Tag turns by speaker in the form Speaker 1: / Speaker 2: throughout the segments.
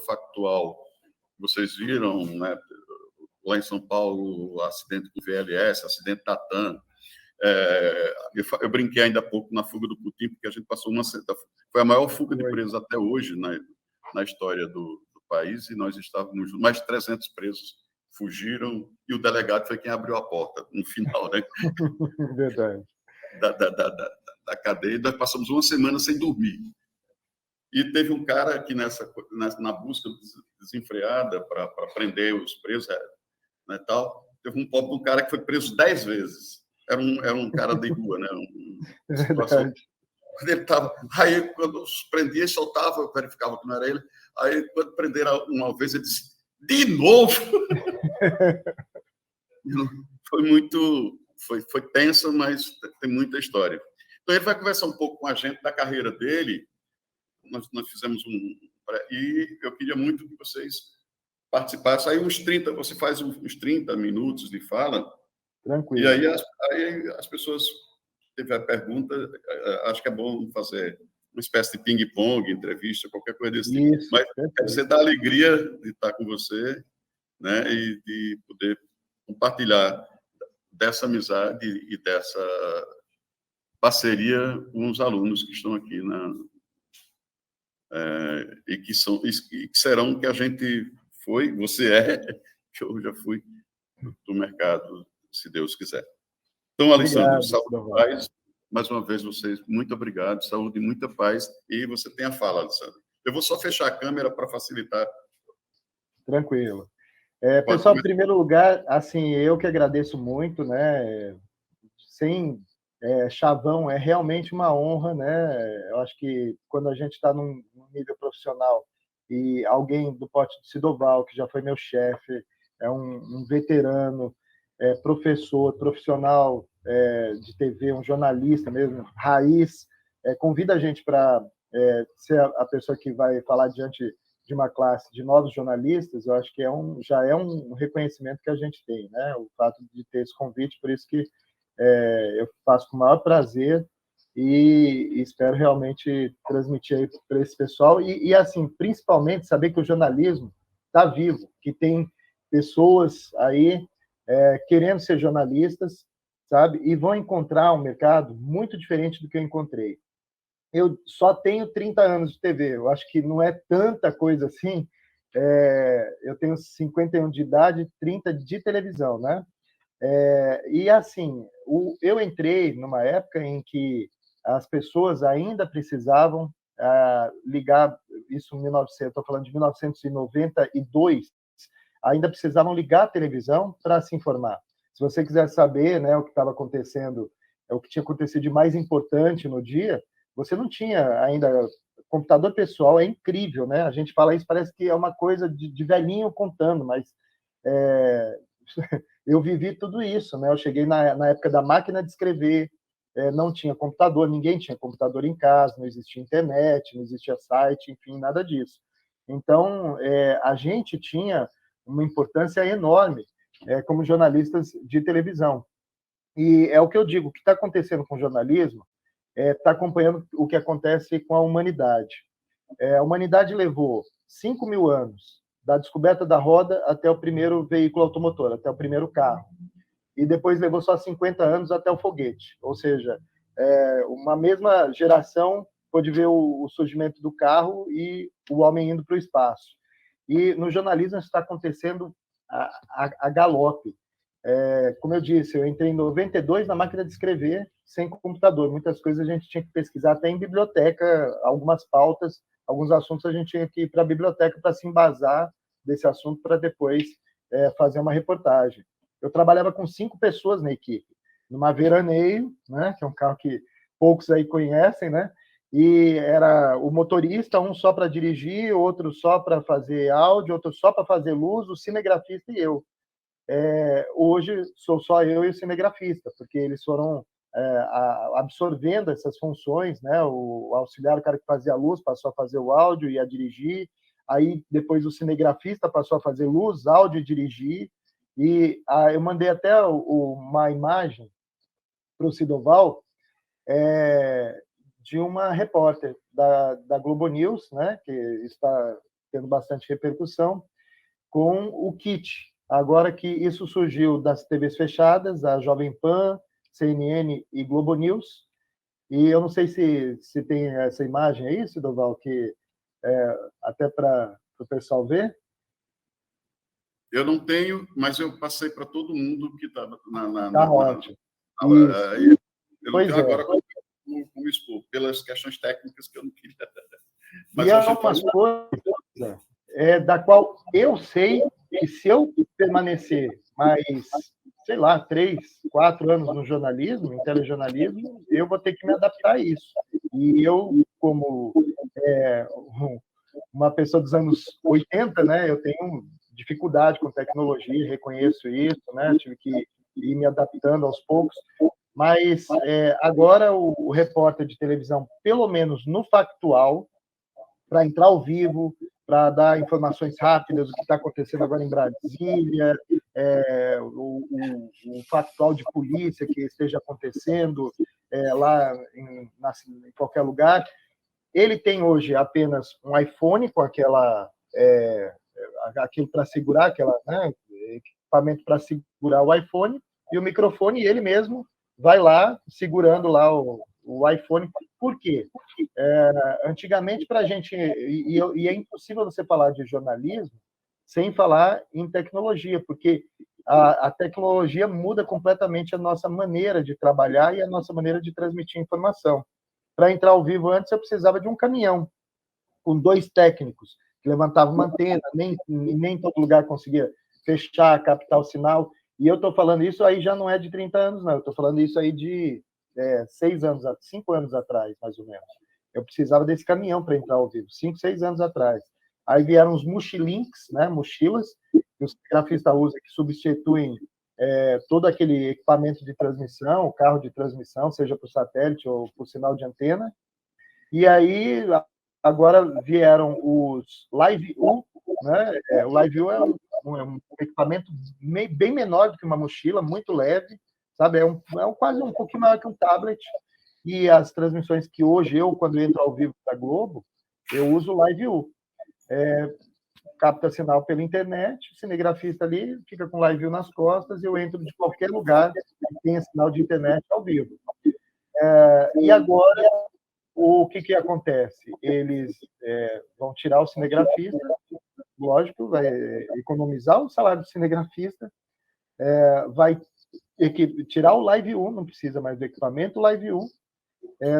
Speaker 1: factual, vocês viram, né? Lá em São Paulo, acidente com o VLS, acidente da TAM. Eu brinquei ainda há pouco na fuga do Putin, porque a gente passou foi a maior fuga de presos até hoje na história do país, e nós estávamos, mais de 300 presos fugiram, e o delegado foi quem abriu a porta no final, né?
Speaker 2: Verdade.
Speaker 1: Da cadeia, e nós passamos uma semana sem dormir. E teve um cara que na busca desenfreada para prender os presos, né, tal, teve um cara que foi preso 10 vezes. Era um cara de rua, né?
Speaker 2: Verdade.
Speaker 1: Quando ele estava, aí quando os prendia, soltava, eu verificava que não era ele. Aí quando prenderam uma vez, ele disse: de novo. Foi tenso, mas tem muita história. Então ele vai conversar um pouco com a gente da carreira dele. Nós fizemos e eu queria muito que vocês participassem. Aí você faz uns 30 minutos de fala.
Speaker 2: Tranquilo.
Speaker 1: E aí as pessoas tiver pergunta, acho que é bom fazer uma espécie de ping-pong, entrevista, qualquer coisa desse tipo.
Speaker 2: Isso,
Speaker 1: Mas quer dizer, da alegria de estar com você, né, e de poder compartilhar dessa amizade e dessa parceria com os alunos que estão aqui e que serão que a gente foi, você que eu já fui do mercado, se Deus quiser. Então, Alessandro,
Speaker 2: Obrigado,
Speaker 1: saúde e paz. Mais uma vez, vocês, muito obrigado. Saúde e muita paz. E você tem a fala, Alessandro. Eu vou só fechar a câmera para facilitar.
Speaker 2: Tranquilo. Pessoal, em primeiro lugar, assim, eu que agradeço muito, né? Sem chavão, é realmente uma honra, né? Eu acho que quando a gente está num nível profissional e alguém do porte de Sidoval, que já foi meu chefe, é um veterano, professor, profissional de TV, um jornalista mesmo, raiz, convida a gente para ser a pessoa que vai falar diante de uma classe de novos jornalistas. Eu acho que já é um reconhecimento que a gente tem, né? O fato de ter esse convite, por isso que eu faço com o maior prazer e espero realmente transmitir para esse pessoal e, assim, principalmente saber que o jornalismo está vivo, que tem pessoas aí querendo ser jornalistas, sabe? E vão encontrar um mercado muito diferente do que eu encontrei. Eu só tenho 30 anos de TV, eu acho que não é tanta coisa assim. Eu tenho 51 de idade, 30 de televisão, né? E assim, eu entrei numa época em que as pessoas ainda precisavam ligar, isso em 1900, estou falando de 1992, ainda precisavam ligar a televisão para se informar. Se você quiser saber, né, o que estava acontecendo, o que tinha acontecido de mais importante no dia, você não tinha ainda computador pessoal. É incrível, né? A gente fala isso, parece que é uma coisa de velhinho contando, mas eu vivi tudo isso, né? Eu cheguei na época da máquina de escrever, não tinha computador, ninguém tinha computador em casa, não existia internet, não existia site, enfim, nada disso. Então, a gente tinha uma importância enorme como jornalistas de televisão. E é o que eu digo, o que está acontecendo com o jornalismo está acompanhando o que acontece com a humanidade. A humanidade levou 5.000 anos da descoberta da roda até o primeiro veículo automotor, até o primeiro carro. E depois levou só 50 anos até o foguete. Ou seja, uma mesma geração pôde ver o surgimento do carro e o homem indo para o espaço. E no jornalismo isso está acontecendo a galope. Como eu disse, eu entrei em 92 na máquina de escrever, sem computador. Muitas coisas a gente tinha que pesquisar até em biblioteca, algumas pautas, alguns assuntos a gente tinha que ir para a biblioteca para se embasar desse assunto para depois fazer uma reportagem. Eu trabalhava com 5 pessoas na equipe, numa Veraneio, né, que é um carro que poucos aí conhecem, né? E era o motorista, um só para dirigir, outro só para fazer áudio, outro só para fazer luz, o cinegrafista e eu. Hoje sou só eu e o cinegrafista, porque eles foram absorvendo essas funções, né? O auxiliar, o cara que fazia a luz, passou a fazer o áudio e a dirigir. Aí depois o cinegrafista passou a fazer luz, áudio e dirigir. E eu mandei até uma imagem para o Sidoval de uma repórter da Globo News, né? Que está tendo bastante repercussão, com o kit. Agora que isso surgiu das TVs fechadas, a Jovem Pan, CNN e Globo News, e eu não sei se tem essa imagem aí, Sidoval, que até para o pessoal ver.
Speaker 1: Eu não tenho, mas eu passei para todo mundo que está
Speaker 2: Tá ótimo.
Speaker 1: Eu não tenho agora como expor, pelas questões técnicas que eu não queria.
Speaker 2: Mas e algumas coisas da qual eu sei que se eu permanecer mais, sei lá, 3, 4 anos no jornalismo, em telejornalismo, eu vou ter que me adaptar a isso. E eu, como uma pessoa dos anos 80, né, eu tenho dificuldade com tecnologia, reconheço isso, né, tive que ir me adaptando aos poucos, mas agora o repórter de televisão, pelo menos no factual, para entrar ao vivo, para dar informações rápidas do que está acontecendo agora em Brasília, o factual de polícia que esteja acontecendo lá em qualquer lugar. Ele tem hoje apenas um iPhone com aquilo para segurar, equipamento para segurar o iPhone, e o microfone, e ele mesmo vai lá segurando lá o iPhone. Por quê? Antigamente, para a gente... E é impossível você falar de jornalismo sem falar em tecnologia, porque a tecnologia muda completamente a nossa maneira de trabalhar e a nossa maneira de transmitir informação. Para entrar ao vivo antes, eu precisava de um caminhão com 2 técnicos que levantavam uma antena, nem todo lugar conseguia fechar, captar o sinal. E eu estou falando isso aí já não é de 30 anos, não. Eu estou falando isso aí de 5 anos atrás, mais ou menos. Eu precisava desse caminhão para entrar ao vivo, 5, 6 anos atrás. Aí vieram os mochilinks, né, mochilas, que os grafistas usam, que substituem todo aquele equipamento de transmissão, o carro de transmissão, seja por satélite ou por sinal de antena. E aí, agora vieram os Live-U, né? O Live-U é um equipamento bem menor do que uma mochila, muito leve, sabe? Quase um pouquinho maior que um tablet. E as transmissões que hoje quando entro ao vivo da Globo, eu uso o Live-U. Capta sinal pela internet, o cinegrafista ali fica com o Live-U nas costas e eu entro de qualquer lugar que tenha sinal de internet ao vivo. E agora, o que acontece? Eles vão tirar o cinegrafista, lógico, vai economizar o salário do cinegrafista, vai tirar o Live-U, não precisa mais do equipamento Live-U.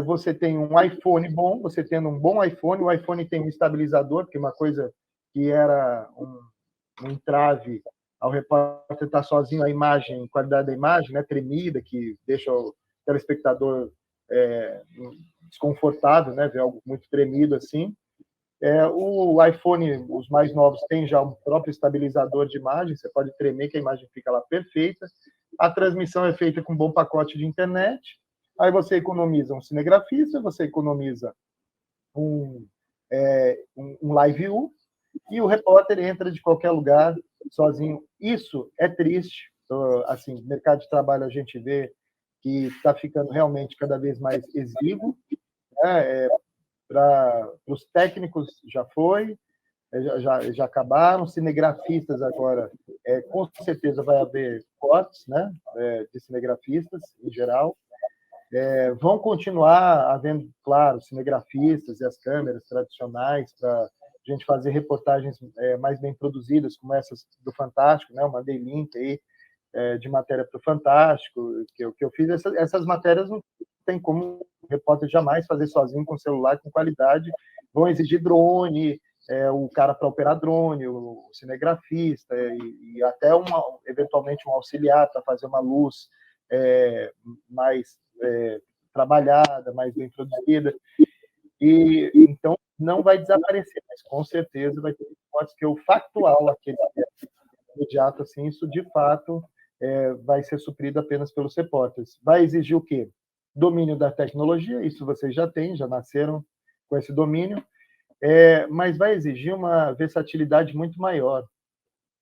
Speaker 2: Você tem um iPhone bom, você tendo um bom iPhone, o iPhone tem um estabilizador, porque uma coisa que era um entrave ao repórter estar sozinho, a qualidade da imagem, né, tremida, que deixa o telespectador desconfortável, né, ver algo muito tremido assim. O iPhone, os mais novos, tem já um próprio estabilizador de imagem, você pode tremer que a imagem fica lá perfeita. A transmissão é feita com um bom pacote de internet. Aí você economiza um cinegrafista, você economiza um Live-U, e o repórter entra de qualquer lugar, sozinho. Isso é triste. Assim, mercado de trabalho a gente vê que está ficando realmente cada vez mais exíguo, né? Para os técnicos já foi, já acabaram, cinegrafistas agora, com certeza vai haver cortes, né, de cinegrafistas em geral. Vão continuar havendo, claro, cinegrafistas e as câmeras tradicionais para a gente fazer reportagens mais bem produzidas, como essas do Fantástico, né? Eu mandei link aí de matéria para o Fantástico, que eu fiz. Essas matérias não tem como o repórter jamais fazer sozinho com celular com qualidade. Vão exigir drone, o cara para operar drone, o cinegrafista, e até eventualmente um auxiliar para fazer uma luz mais trabalhada, mais bem produzida. E então não vai desaparecer, mas com certeza vai ter reportes que o factual, aquele imediato, assim, isso de fato vai ser suprido apenas pelos repórteres. Vai exigir o quê? Domínio da tecnologia, isso vocês já têm, já nasceram com esse domínio, mas vai exigir uma versatilidade muito maior,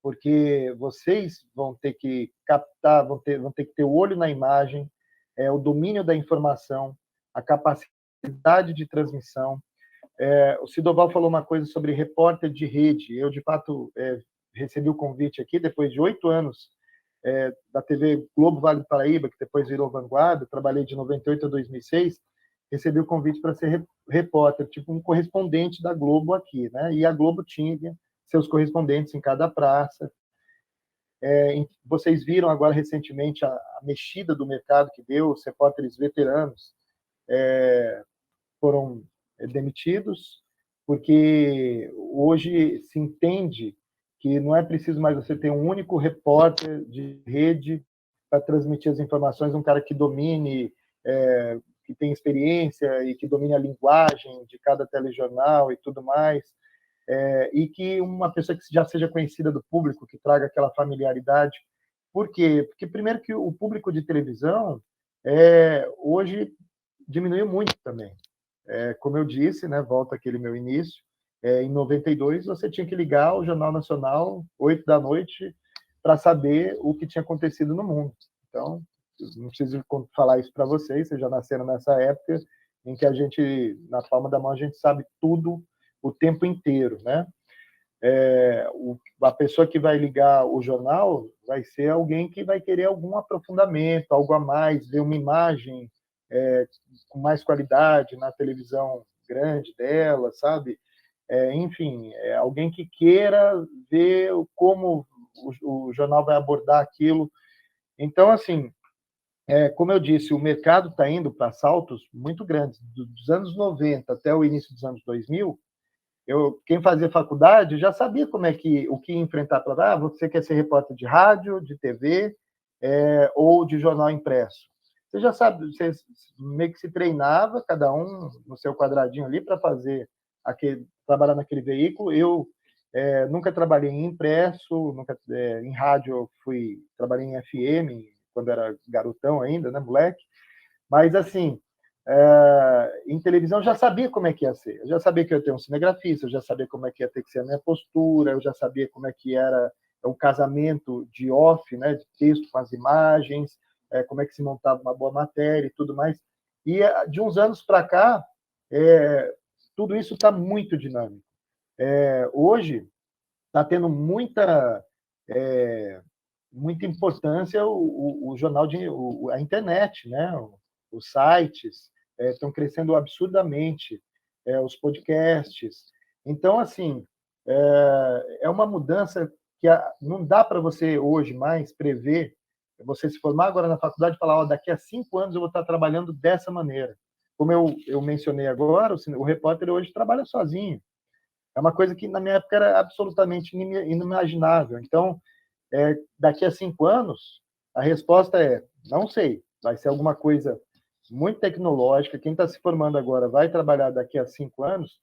Speaker 2: porque vocês vão ter que captar, vão ter que ter o olho na imagem, o domínio da informação, a capacidade de transmissão, O Sidoval falou uma coisa sobre repórter de rede. Eu, de fato, recebi o convite aqui, depois de 8 anos da TV Globo Vale do Paraíba, que depois virou Vanguarda, trabalhei de 98 a 2006, recebi o convite para ser repórter, tipo um correspondente da Globo aqui, né? E a Globo tinha seus correspondentes em cada praça. Vocês viram agora recentemente a mexida do mercado que deu, os repórteres veteranos foram demitidos, porque hoje se entende que não é preciso mais você ter um único repórter de rede para transmitir as informações, um cara que domine, que tem experiência e que domine a linguagem de cada telejornal e tudo mais, e que uma pessoa que já seja conhecida do público, que traga aquela familiaridade. Por quê? Porque, primeiro, que o público de televisão hoje diminuiu muito também. Como eu disse, né, volta aquele meu início, em 92 você tinha que ligar o Jornal Nacional 8 da noite para saber o que tinha acontecido no mundo. Então, não preciso falar isso para vocês já nasceram nessa época em que a gente, na palma da mão, a gente sabe tudo o tempo inteiro, né? A pessoa que vai ligar o jornal vai ser alguém que vai querer algum aprofundamento, algo a mais, ver uma imagem com mais qualidade na televisão grande dela, sabe? Enfim, alguém que queira ver como o jornal vai abordar aquilo. Então, assim, como eu disse, o mercado está indo para saltos muito grandes. Dos anos 90 até o início dos anos 2000, quem fazia faculdade já sabia o que enfrentar. Você quer ser repórter de rádio, de TV ou de jornal impresso? Você já sabe, você meio que se treinava, cada um no seu quadradinho ali, para trabalhar naquele veículo. Eu nunca trabalhei em impresso, em rádio trabalhei em FM, quando era garotão ainda, né, moleque. Mas, assim, em televisão eu já sabia como é que ia ser. Eu já sabia que eu ia ter um cinegrafista, eu já sabia como é que ia ter que ser a minha postura, eu já sabia como é que era o casamento de off, né, de texto com as imagens, como é que se montava uma boa matéria e tudo mais. E de uns anos para cá, tudo isso está muito dinâmico. Hoje está tendo muita importância o jornal, a internet, né? Os sites estão crescendo absurdamente, os podcasts. Então, assim, é uma mudança que não dá para você hoje mais prever. Você se formar agora na faculdade e falar, daqui a 5 anos eu vou estar trabalhando dessa maneira. Como eu mencionei agora, o repórter hoje trabalha sozinho. É uma coisa que na minha época era absolutamente inimaginável. Então, daqui a 5 anos, a resposta é, não sei, vai ser alguma coisa muito tecnológica. Quem está se formando agora vai trabalhar daqui a 5 anos.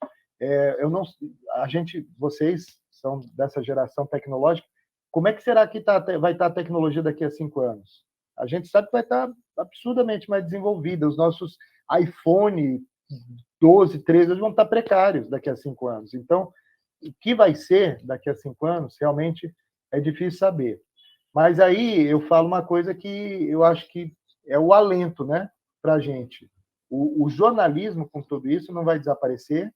Speaker 2: Vocês são dessa geração tecnológica, como é que será que vai estar a tecnologia daqui a 5 anos? A gente sabe que vai estar absurdamente mais desenvolvida. Os nossos iPhone 12, 13 vão estar precários daqui a 5 anos. Então, o que vai ser daqui a 5 anos, realmente é difícil saber. Mas aí eu falo uma coisa que eu acho que é o alento, né, para a gente. O jornalismo, com tudo isso, não vai desaparecer,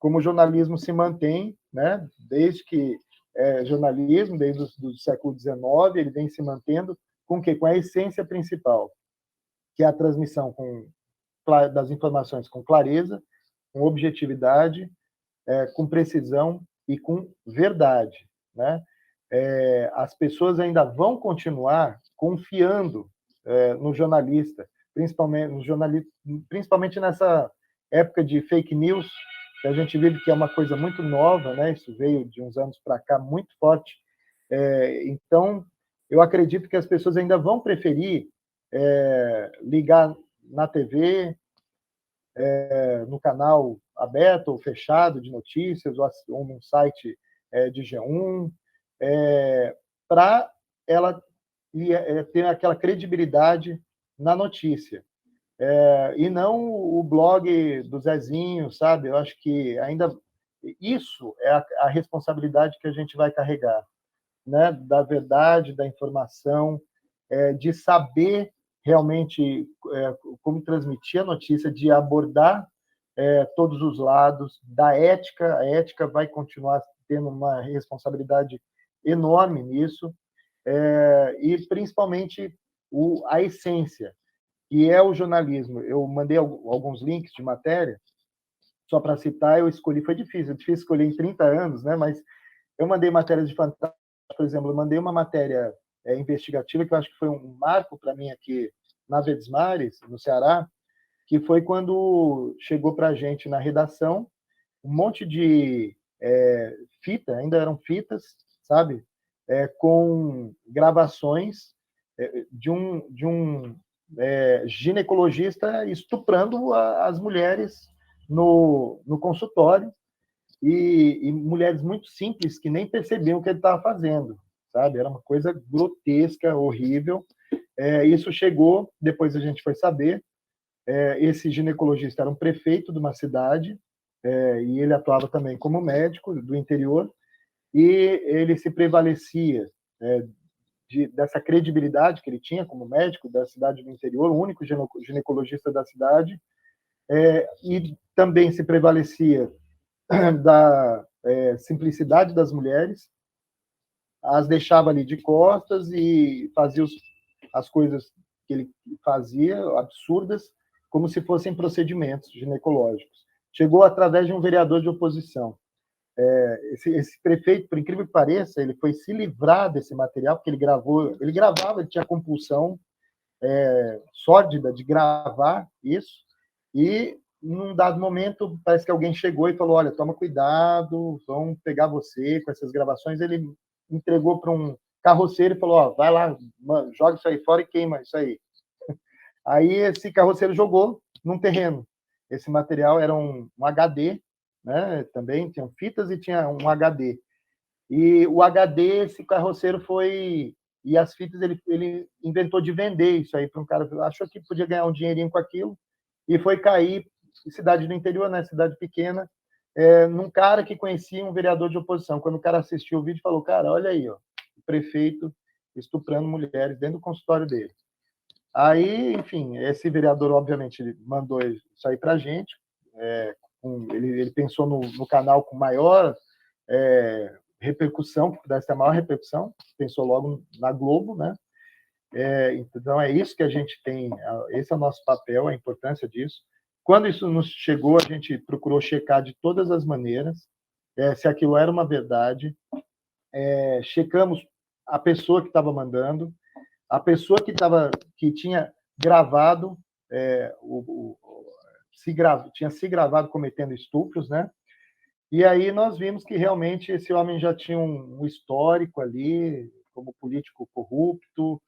Speaker 2: como o jornalismo se mantém, né, desde que jornalismo, desde o século XIX, ele vem se mantendo com o quê? Com a essência principal, que é a transmissão das informações com clareza, com objetividade, com precisão e com verdade, né? As pessoas ainda vão continuar confiando no jornalista, principalmente nessa época de fake news, que a gente vive, que é uma coisa muito nova, né? Isso veio de uns anos para cá muito forte. Então, eu acredito que as pessoas ainda vão preferir ligar na TV, no canal aberto ou fechado de notícias, ou num site de G1, para ela ter aquela credibilidade na notícia. E não o blog do Zezinho, sabe? Eu acho que ainda isso é a responsabilidade que a gente vai carregar, né? Da verdade, da informação, de saber realmente como transmitir a notícia, de abordar todos os lados, da ética. A ética vai continuar tendo uma responsabilidade enorme nisso, e principalmente a essência, que é o jornalismo. Eu mandei alguns links de matéria, só para citar, eu escolhi, foi difícil escolher em 30 anos, né? Mas eu mandei matérias de fantástico, por exemplo, eu mandei uma matéria investigativa que eu acho que foi um marco para mim aqui na Verdes-Mares, no Ceará, que foi quando chegou para a gente na redação um monte de fita, ainda eram fitas, sabe? Com gravações de um ginecologista estuprando as mulheres no consultório, e mulheres muito simples que nem percebiam o que ele estava fazendo, sabe? Era uma coisa grotesca, horrível. Isso chegou, depois a gente foi saber, esse ginecologista era um prefeito de uma cidade, e ele atuava também como médico do interior, e ele se prevalecia dessa credibilidade que ele tinha como médico da cidade do interior, o único ginecologista da cidade, e também se prevalecia da simplicidade das mulheres, as deixava ali de costas e fazia as coisas que ele fazia, absurdas, como se fossem procedimentos ginecológicos. Chegou através de um vereador de oposição. Esse prefeito, por incrível que pareça, ele foi se livrar desse material, porque ele gravava, ele tinha compulsão sórdida de gravar isso, e num dado momento, parece que alguém chegou e falou, olha, toma cuidado, vão pegar você com essas gravações. Ele entregou para um carroceiro e falou, ó, vai lá, mano, joga isso aí fora e queima isso aí. Aí esse carroceiro jogou num terreno. Esse material era um HD, né? Também tinha fitas e tinha um HD. E o HD, esse carroceiro foi... E as fitas, ele inventou de vender isso aí para um cara, achou que podia ganhar um dinheirinho com aquilo, e foi cair em cidade do interior, né, cidade pequena, num cara que conhecia um vereador de oposição. Quando o cara assistiu o vídeo, falou, cara, olha aí, ó, o prefeito estuprando mulheres dentro do consultório dele. Aí, enfim, esse vereador, obviamente, ele mandou isso aí para a gente, ele pensou no canal com maior repercussão, que pudesse ter a maior repercussão, pensou logo na Globo, né? Então, é isso que a gente tem, esse é o nosso papel, a importância disso. Quando isso nos chegou, a gente procurou checar de todas as maneiras se aquilo era uma verdade, checamos a pessoa que estava mandando, a pessoa que tinha gravado, tinha se gravado cometendo estupros, né? E aí nós vimos que realmente esse homem já tinha um histórico ali, como político corrupto,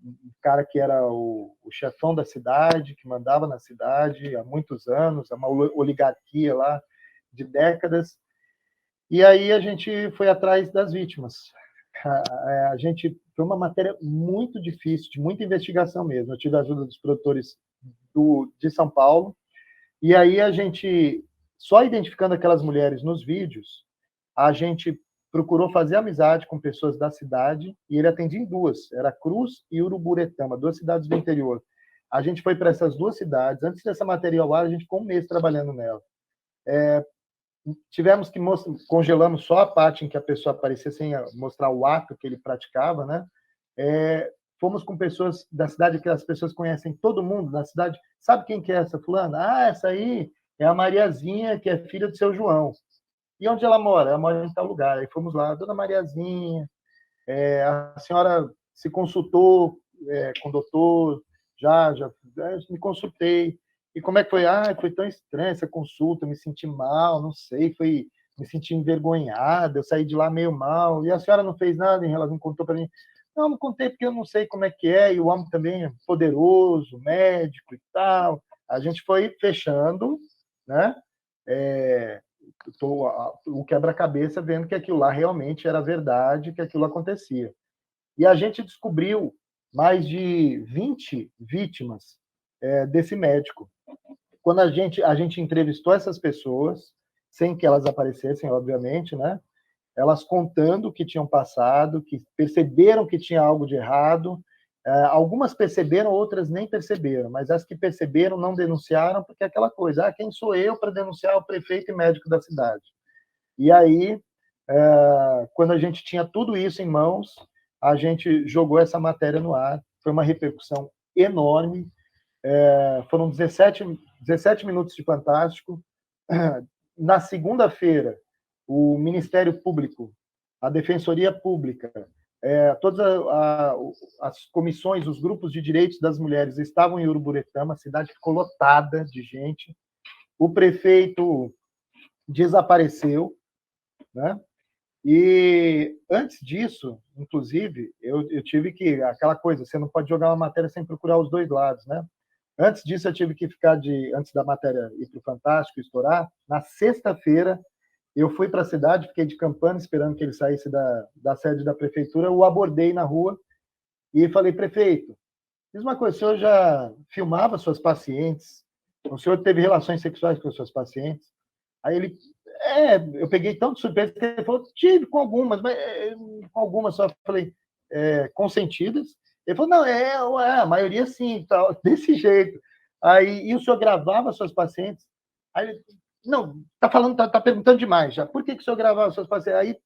Speaker 2: um cara que era o chefão da cidade, que mandava na cidade há muitos anos, uma oligarquia lá de décadas. E aí a gente foi atrás das vítimas. A gente foi uma matéria muito difícil, de muita investigação mesmo. Eu tive a ajuda dos produtores de São Paulo, e aí a gente, só identificando aquelas mulheres nos vídeos, a gente procurou fazer amizade com pessoas da cidade, e ele atendia em duas, era Cruz e Uruburetama, 2 cidades do interior. A gente foi para essas 2 cidades, antes dessa matéria ao ar, a gente ficou 1 mês trabalhando nela. Tivemos que congelamos só a parte em que a pessoa aparecia sem mostrar o ato que ele praticava, né? Fomos com pessoas da cidade que as pessoas conhecem, todo mundo na cidade. Sabe quem que é essa fulana? Ah, essa aí é a Mariazinha, que é filha do seu João. E onde ela mora? Ela mora em tal lugar. Aí fomos lá, dona Mariazinha, a senhora se consultou com o doutor? Já me consultei. E como é que foi? Ah, foi tão estranha essa consulta, me senti mal, não sei, me senti envergonhada, eu saí de lá meio mal. E a senhora não fez nada em relação, não contou para mim? Não contei porque eu não sei como é que é, e o homem também é poderoso, médico e tal. A gente foi fechando, né? O quebra-cabeça, vendo que aquilo lá realmente era verdade, que aquilo acontecia. E a gente descobriu mais de 20 vítimas desse médico. Quando a gente entrevistou essas pessoas, sem que elas aparecessem, obviamente, né? Elas contando o que tinham passado, que perceberam que tinha algo de errado, Algumas perceberam, outras nem perceberam, mas as que perceberam não denunciaram, porque é aquela coisa, quem sou eu para denunciar o prefeito e médico da cidade? E aí, quando a gente tinha tudo isso em mãos, a gente jogou essa matéria no ar, foi uma repercussão enorme, foram 17 minutos de Fantástico. Na segunda-feira, o Ministério Público, a Defensoria Pública, todas as comissões, os grupos de direitos das mulheres estavam em Uruburetama, a cidade ficou lotada de gente. O prefeito desapareceu, né? E antes disso, inclusive, eu tive que, aquela coisa, você não pode jogar uma matéria sem procurar os dois lados, né? Antes disso, eu tive que ficar antes da matéria ir para o Fantástico, estourar, na sexta-feira, eu fui para a cidade, fiquei de campana, esperando que ele saísse da sede da prefeitura, o abordei na rua e falei, prefeito, diz uma coisa, o senhor já filmava suas pacientes? O senhor teve relações sexuais com as suas pacientes? Aí ele, eu peguei tão de surpresa que ele falou, tive com algumas, mas com algumas só. Falei, consentidas? Ele falou, não, a maioria sim, tal, desse jeito. Aí, e o senhor gravava suas pacientes? Aí ele, não, tá perguntando demais já. Por que o senhor gravava suas pacientes? Aí,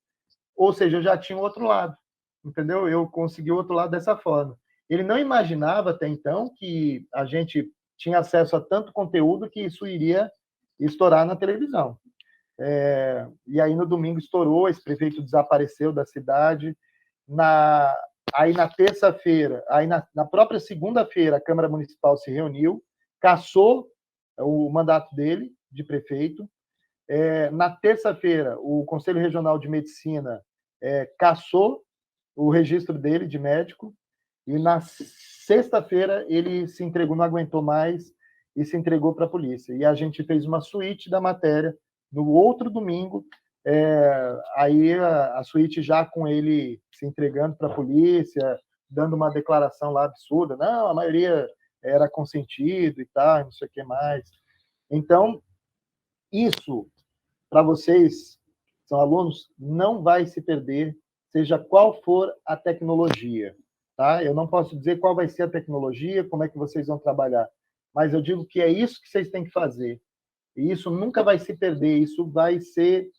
Speaker 2: ou seja, eu já tinha o outro lado, entendeu? Eu consegui o outro lado dessa forma. Ele não imaginava até então que a gente tinha acesso a tanto conteúdo que isso iria estourar na televisão. E aí no domingo estourou, esse prefeito desapareceu da cidade. Aí na terça-feira, aí na própria segunda-feira, a Câmara Municipal se reuniu, cassou o mandato dele de prefeito. Na terça-feira, o Conselho Regional de Medicina cassou o registro dele de médico. E na sexta-feira ele se entregou, não aguentou mais e se entregou para a polícia. E a gente fez uma suíte da matéria no outro domingo, aí a suíte já com ele se entregando para a polícia, dando uma declaração lá absurda, não, a maioria era consentido e tal, não sei o que mais. Então, isso, para vocês, são alunos, não vai se perder, seja qual for a tecnologia. Tá? Eu não posso dizer qual vai ser a tecnologia, como é que vocês vão trabalhar, mas eu digo que é isso que vocês têm que fazer. E isso nunca vai se perder, isso vai ser,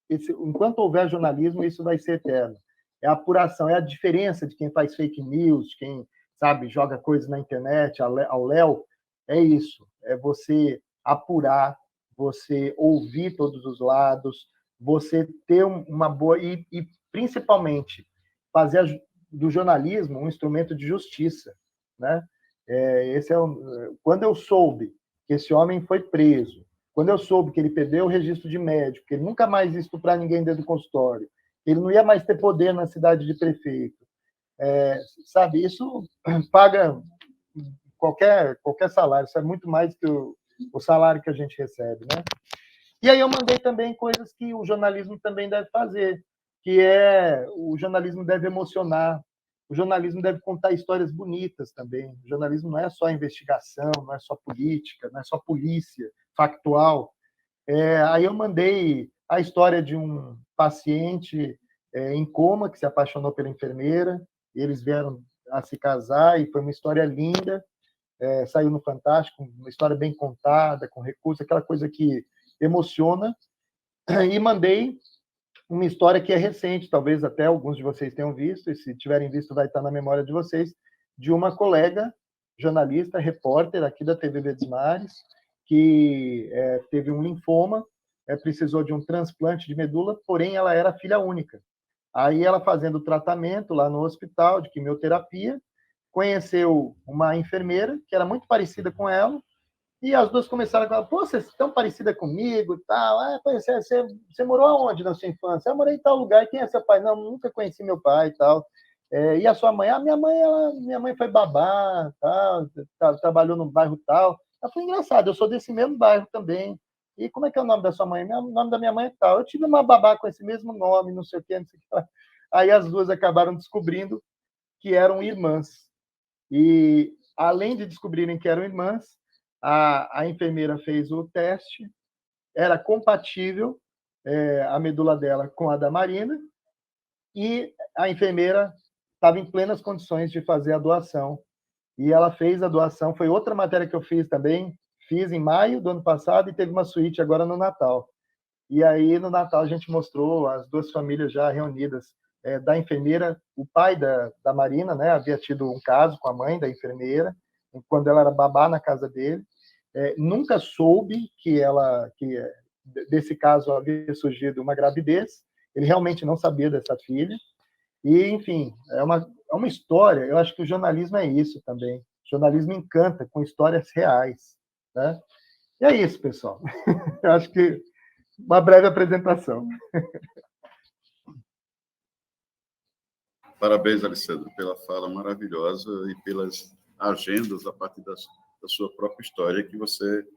Speaker 2: enquanto houver jornalismo, isso vai ser eterno. É a apuração, é a diferença de quem faz fake news, de quem, sabe, joga coisas na internet, ao léu, é isso, é você apurar, você ouvir todos os lados, você ter uma boa, e principalmente, fazer do jornalismo um instrumento de justiça, né? Quando eu soube que esse homem foi preso, quando eu soube que ele perdeu o registro de médico, que ele nunca mais ia estuprar ninguém dentro do consultório, que ele não ia mais ter poder na cidade de prefeito, sabe, isso paga qualquer salário, isso é muito mais que o salário que a gente recebe, né? E aí eu mandei também coisas que o jornalismo também deve fazer, que o jornalismo deve emocionar, o jornalismo deve contar histórias bonitas também. O jornalismo não é só investigação, não é só política, não é só polícia factual. Aí eu mandei a história de um paciente em coma que se apaixonou pela enfermeira, e eles vieram a se casar e foi uma história linda, saiu no Fantástico, uma história bem contada, com recurso, aquela coisa que emociona. E mandei uma história que é recente, talvez até alguns de vocês tenham visto, e se tiverem visto vai estar na memória de vocês, de uma colega jornalista, repórter aqui da TV Verdes Mares, que teve um linfoma, precisou de um transplante de medula, porém ela era filha única. Aí ela fazendo o tratamento lá no hospital de quimioterapia, conheceu uma enfermeira que era muito parecida com ela, e as duas começaram a falar, pô, você é tão parecida comigo e tal. Você morou aonde na sua infância? Eu morei em tal lugar. E quem é seu pai? Não, nunca conheci meu pai e tal. E a sua mãe? Minha mãe foi babá, tal, trabalhou no bairro tal. Ela foi engraçado, eu sou desse mesmo bairro também. E como é que é o nome da sua mãe? O nome da minha mãe é tal. Eu tive uma babá com esse mesmo nome, não sei o quê, não sei o que. Aí as duas acabaram descobrindo que eram irmãs. E, além de descobrirem que eram irmãs, a enfermeira fez o teste, era compatível a medula dela com a da Marina, e a enfermeira estava em plenas condições de fazer a doação. E ela fez a doação, foi outra matéria que eu fiz também, fiz em maio do ano passado e teve uma suíte agora no Natal. E aí, no Natal, a gente mostrou as duas famílias já reunidas, da enfermeira, o pai da Marina, né, havia tido um caso com a mãe da enfermeira, quando ela era babá na casa dele. Nunca soube que desse caso havia surgido uma gravidez, ele realmente não sabia dessa filha. E, enfim, é uma história, eu acho que o jornalismo é isso também. O jornalismo encanta com histórias reais, né? E é isso, pessoal. Eu acho que uma breve apresentação.
Speaker 1: Parabéns, Alessandro, pela fala maravilhosa e pelas agendas a partir da sua própria história que você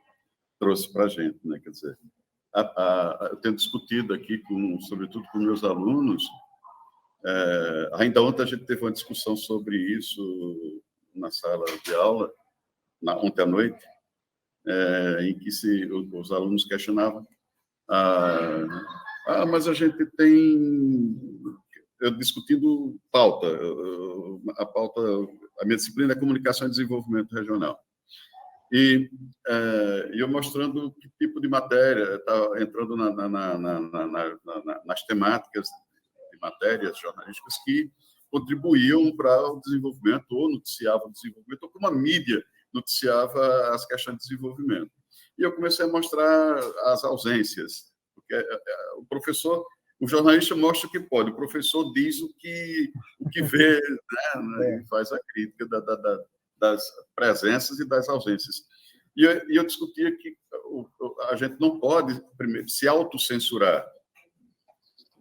Speaker 1: trouxe para a gente, né? Quer dizer, eu tenho discutido aqui, sobretudo com meus alunos, ainda ontem a gente teve uma discussão sobre isso na sala de aula, ontem à noite, em que os alunos questionavam mas a gente tem... Eu discutindo pauta, a minha disciplina é Comunicação e Desenvolvimento Regional. E eu mostrando que tipo de matéria está entrando nas temáticas de matérias jornalísticas que contribuíam para o desenvolvimento, ou noticiavam o desenvolvimento, ou como a mídia noticiava as questões de desenvolvimento. E eu comecei a mostrar as ausências, porque o jornalista mostra o que pode, o professor diz o que vê, né? Faz a crítica das presenças e das ausências. E eu discutia que a gente não pode, primeiro, se autocensurar.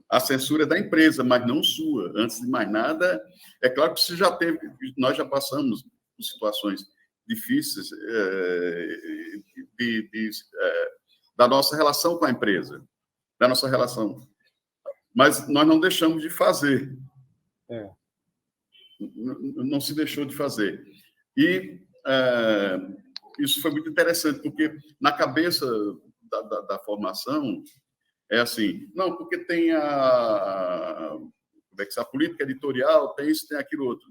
Speaker 1: A censura é da empresa, mas não sua. Antes de mais nada, é claro que nós já passamos por situações difíceis da nossa relação com a empresa, da nossa relação. Mas nós não deixamos de fazer. Não se deixou de fazer. E isso foi muito interessante, porque na cabeça da formação é assim, não, porque tem a política editorial, tem isso, tem aquilo outro.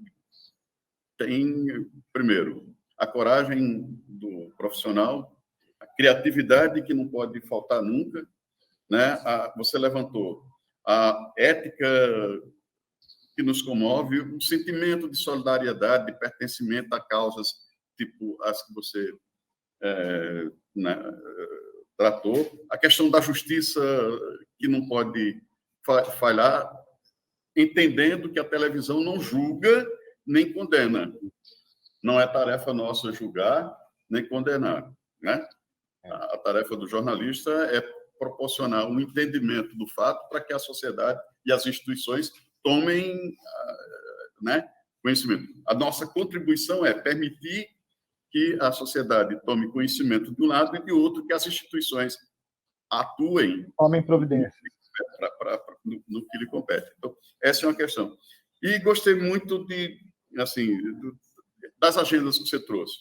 Speaker 1: Tem, primeiro, a coragem do profissional, a criatividade que não pode faltar nunca, né? Você levantou a ética que nos comove, o sentimento de solidariedade, de pertencimento a causas tipo as que você tratou, a questão da justiça que não pode falhar, entendendo que a televisão não julga nem condena. Não é tarefa nossa julgar nem condenar, né? A tarefa do jornalista é proporcionar um entendimento do fato para que a sociedade e as instituições tomem, né, conhecimento. A nossa contribuição é permitir que a sociedade tome conhecimento de um lado e de outro, que as instituições atuem
Speaker 2: Tomem providência
Speaker 1: no que lhe compete. Então, essa é uma questão. E gostei muito das agendas que você trouxe,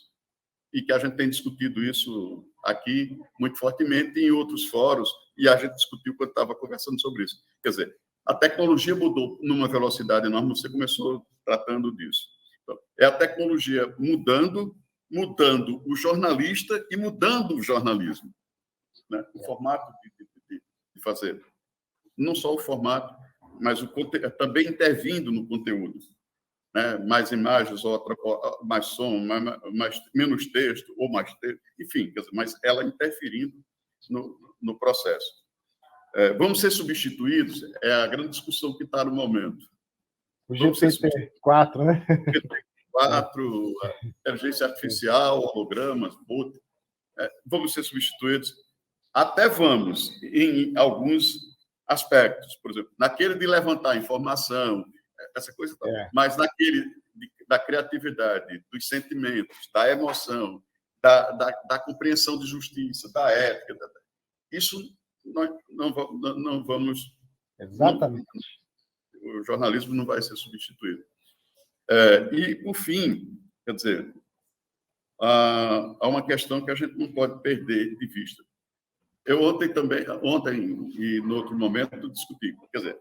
Speaker 1: e que a gente tem discutido isso aqui muito fortemente em outros fóruns, e a gente discutiu quando estava conversando sobre isso. Quer dizer, a tecnologia mudou numa velocidade enorme, você começou tratando disso. Então, é a tecnologia mudando o jornalista e mudando o jornalismo, né? O formato de fazer. Não só o formato, mas também intervindo no conteúdo, né? Mais imagens, mais som, menos texto, ou mais texto, enfim, quer dizer, mas ela interferindo no processo. Vamos ser substituídos? É a grande discussão que está no momento.
Speaker 2: O GPT-4, né?
Speaker 1: GPT-4, inteligência artificial, hologramas, bot. Vamos ser substituídos? Até vamos, em alguns aspectos. Por exemplo, naquele de levantar informação, essa coisa, mas naquele da criatividade, dos sentimentos, da emoção, da compreensão de justiça, da ética, isso nós não vamos...
Speaker 2: Exatamente.
Speaker 1: O jornalismo não vai ser substituído. E, por fim, quer dizer, há uma questão que a gente não pode perder de vista. Eu ontem e no outro momento, discuti. Quer dizer,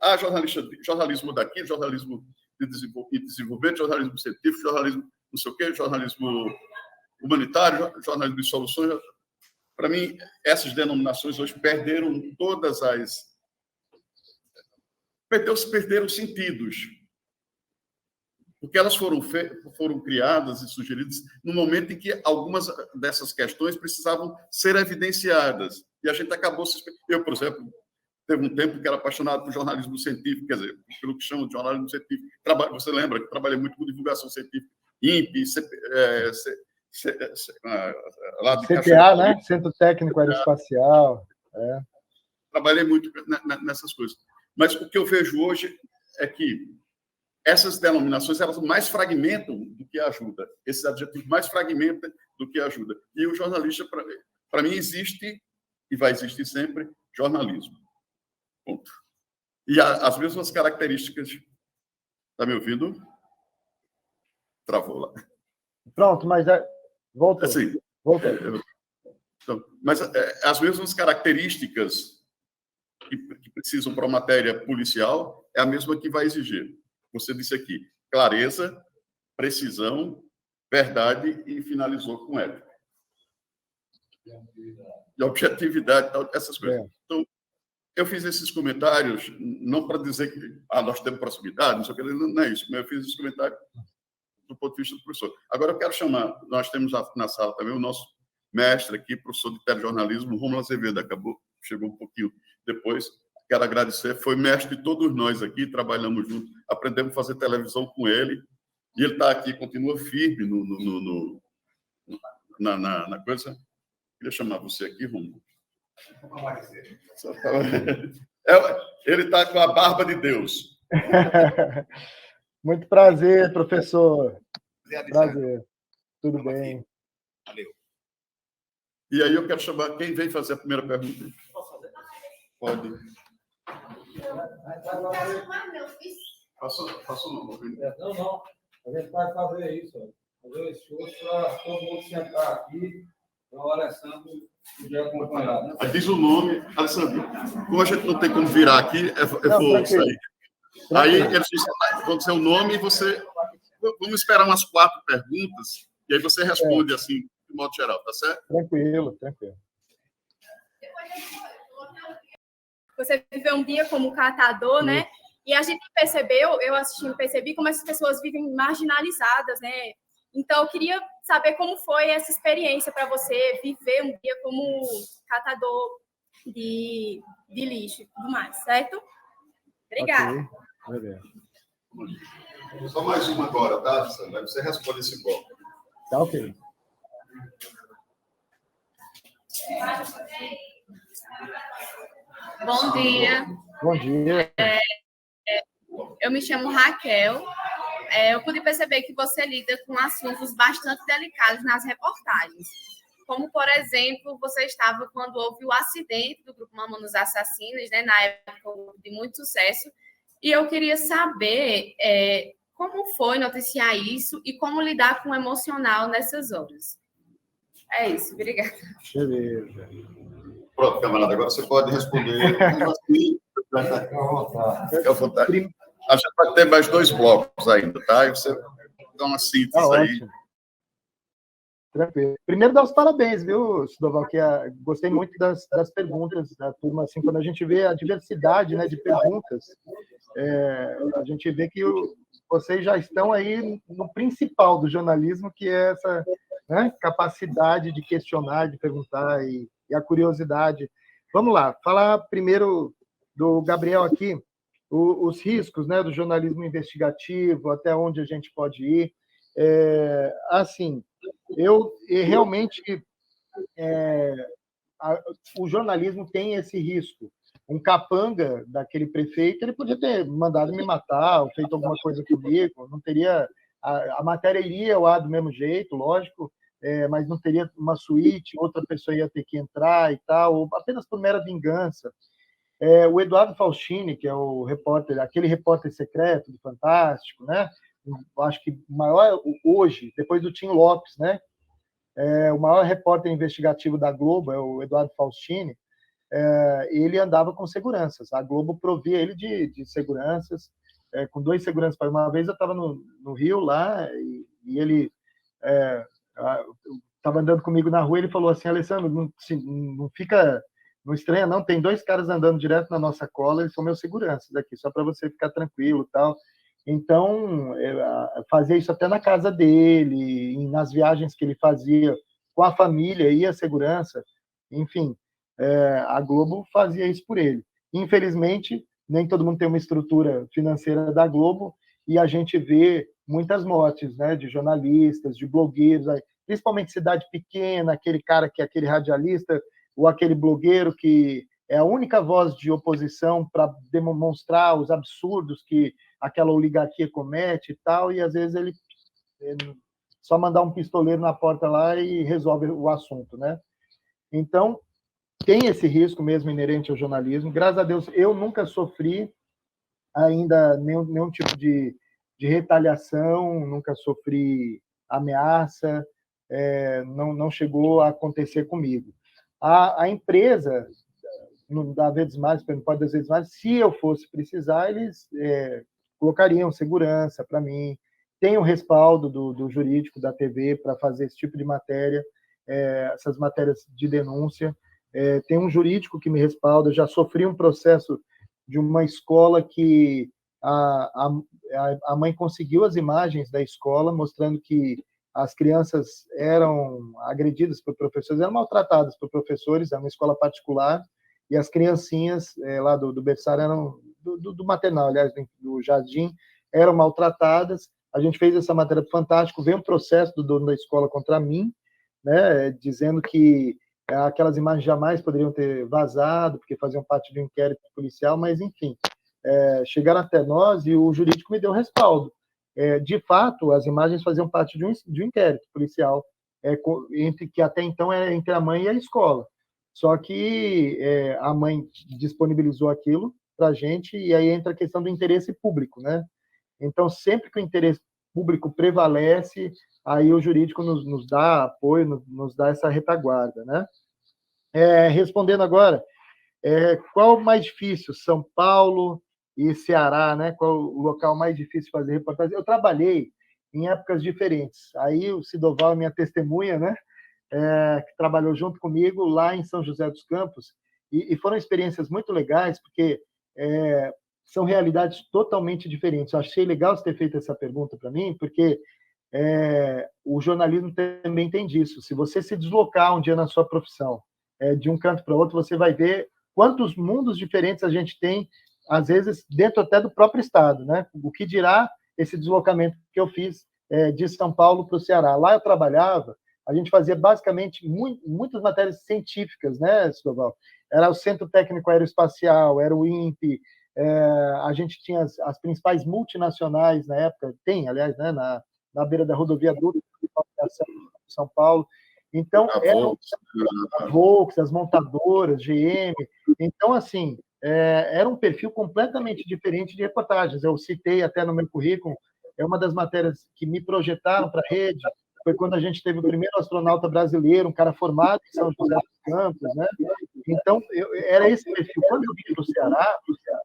Speaker 1: jornalismo daqui, jornalismo e desenvolvimento, jornalismo científico, jornalismo não sei o quê, jornalismo humanitário, jornalismo de soluções. Para mim, essas denominações hoje perderam todas as... Perderam sentidos, porque elas foram criadas e sugeridas no momento em que algumas dessas questões precisavam ser evidenciadas. E a gente acabou... Eu, por exemplo, teve um tempo que era apaixonado por jornalismo científico, quer dizer, pelo que chamam de jornalismo científico. Você lembra que trabalhei muito com divulgação científica, INPE, lá de
Speaker 2: CTA, né? Centro Técnico Aeroespacial.
Speaker 1: Trabalhei muito nessas coisas. Mas o que eu vejo hoje é que essas denominações elas mais fragmentam do que ajudam. Esses adjetivos mais fragmentam do que ajudam. E o jornalista, para mim, existe e vai existir sempre jornalismo. Ponto. E as mesmas características... Está me ouvindo? Travou lá.
Speaker 2: Pronto, mas voltou.
Speaker 1: Assim,
Speaker 2: voltou.
Speaker 1: Então, mas as mesmas características que precisam para uma matéria policial é a mesma que vai exigir. Você disse aqui, clareza, precisão, verdade e finalizou com ética. E objetividade, essas coisas. Então, eu fiz esses comentários não para dizer que nós temos proximidade, não sei o que, não é isso, mas eu fiz esses comentários do ponto de vista do professor. Agora eu quero chamar, nós temos na sala também o nosso mestre aqui, professor de telejornalismo, Rômulo Azevedo, chegou um pouquinho depois. Quero agradecer, foi mestre de todos nós aqui, trabalhamos juntos, aprendemos a fazer televisão com ele, e ele está aqui, continua firme na coisa. Queria chamar você aqui, Rômulo. Ele está com a barba de Deus.
Speaker 2: Muito prazer, professor. Prazer. Tudo bem.
Speaker 3: Valeu.
Speaker 1: E aí eu quero chamar quem vem fazer a primeira pergunta.
Speaker 3: Posso fazer?
Speaker 1: Pode.
Speaker 3: Faço não. Não. A gente vai fazer isso. Fazer o esforço para todo mundo sentar aqui, para o Alessandro poder acompanhar. Né?
Speaker 1: Diz o nome, Alessandro. Como a gente não tem como virar aqui, eu vou sair. Aí eles vão dizer o nome e você... Vamos esperar umas 4 perguntas e aí você responde assim, de modo geral, tá certo?
Speaker 2: Tranquilo.
Speaker 4: Você viveu um dia como catador, né? E a gente percebeu, eu assistindo, percebi como essas pessoas vivem marginalizadas, né? Então, eu queria saber como foi essa experiência para você viver um dia como catador de lixo e tudo mais, certo? Obrigada.
Speaker 2: Okay.
Speaker 1: Só mais uma agora, tá, Sandra? Você responde esse bloco.
Speaker 2: Tá ok.
Speaker 5: Bom dia.
Speaker 2: Bom dia.
Speaker 5: Eu me chamo Raquel. Eu pude perceber que você lida com assuntos bastante delicados nas reportagens. Como, por exemplo, você estava quando houve o acidente do Grupo Mamonas Assassinas, né, na época de muito sucesso. E eu queria saber como foi noticiar isso e como lidar com o emocional nessas horas. É isso, obrigada.
Speaker 2: Beleza.
Speaker 1: Pronto, camarada, agora você pode responder. Fica à vontade. A gente vai ter mais 2 blocos ainda, tá? E você dá uma síntese aí.
Speaker 2: Ótimo. Tranquilo. Primeiro, dar os parabéns, viu, Sidoval, que gostei muito das perguntas da turma, assim, quando a gente vê a diversidade, né, de perguntas, a gente vê que vocês já estão aí no principal do jornalismo, que é essa, né, capacidade de questionar, de perguntar e a curiosidade. Vamos lá, falar primeiro do Gabriel aqui, os riscos, né, do jornalismo investigativo, até onde a gente pode ir. Assim, eu realmente o jornalismo tem esse risco. Um capanga daquele prefeito, ele podia ter mandado me matar, ou feito alguma coisa comigo, não teria... A matéria iria ao ar do mesmo jeito, lógico, mas não teria uma suíte, outra pessoa ia ter que entrar e tal, ou apenas por mera vingança. O Eduardo Faustini, que é o repórter, aquele repórter secreto do Fantástico, né? Acho que o maior hoje, depois do Tim Lopes, né? O maior repórter investigativo da Globo é o Eduardo Faustini. Ele andava com seguranças. A Globo provia ele de seguranças. com 2 seguranças. Uma vez eu estava no Rio lá e ele estava andando comigo na rua, ele falou assim: Alessandro, não fica, não estranha não, tem 2 caras andando direto na nossa cola, eles são meus seguranças aqui, só para você ficar tranquilo e tal. Então, fazia isso até na casa dele, nas viagens que ele fazia com a família e a segurança, enfim, a Globo fazia isso por ele. Infelizmente, nem todo mundo tem uma estrutura financeira da Globo, e a gente vê muitas mortes, né, de jornalistas, de blogueiros, principalmente cidade pequena, aquele cara que é aquele radialista, ou aquele blogueiro que é a única voz de oposição para demonstrar os absurdos que aquela oligarquia comete e tal, e às vezes ele só mandar um pistoleiro na porta lá e resolve o assunto, né? Então, tem esse risco mesmo inerente ao jornalismo. Graças a Deus, eu nunca sofri ainda nenhum tipo de retaliação, nunca sofri ameaça, não chegou a acontecer comigo. A empresa, da Verdes Mares, não pode das Verdes Mares, se eu fosse precisar, eles colocariam segurança para mim. Tem o respaldo do jurídico da TV para fazer esse tipo de matéria, essas matérias de denúncia. Tem um jurídico que me respalda. Eu já sofri um processo de uma escola que a mãe conseguiu as imagens da escola mostrando que as crianças eram agredidas por professores, eram maltratadas por professores, era uma escola particular, e as criancinhas lá do berçário, eram do maternal, aliás, do jardim, eram maltratadas. A gente fez essa matéria do Fantástico, veio um processo do dono da escola contra mim, né, dizendo que aquelas imagens jamais poderiam ter vazado, porque faziam parte de um inquérito policial, mas, enfim, chegaram até nós e o jurídico me deu respaldo. De fato, as imagens faziam parte de um inquérito policial, que até então era entre a mãe e a escola. Só que a mãe disponibilizou aquilo para a gente, e aí entra a questão do interesse público, né? Então, sempre que o interesse público prevalece, aí o jurídico nos dá apoio, nos dá essa retaguarda, né? Respondendo agora, qual o mais difícil, São Paulo e Ceará, né? Qual o local mais difícil de fazer reportagem? Eu trabalhei em épocas diferentes. Aí o Sidoval é minha testemunha, né? Que trabalhou junto comigo lá em São José dos Campos, e foram experiências muito legais, porque são realidades totalmente diferentes. Eu achei legal você ter feito essa pergunta para mim, porque o jornalismo também tem disso. Se você se deslocar um dia na sua profissão, de um canto para outro, você vai ver quantos mundos diferentes a gente tem, às vezes, dentro até do próprio estado, né? O que dirá esse deslocamento que eu fiz de São Paulo para o Ceará. Lá eu trabalhava, a gente fazia basicamente muitas matérias científicas, né, Sidoval? Era o Centro Técnico Aeroespacial, era o INPE, a gente tinha as principais multinacionais na época, tem, aliás, né, na beira da rodovia Dutra, de São Paulo. Então, a Volks, as montadoras, GM. Então, assim, era um perfil completamente diferente de reportagens. Eu citei até no meu currículo, uma das matérias que me projetaram para a rede, foi quando a gente teve o primeiro astronauta brasileiro, um cara formado em São José dos Campos, né? Então, era esse perfil. Quando eu vim para o Ceará,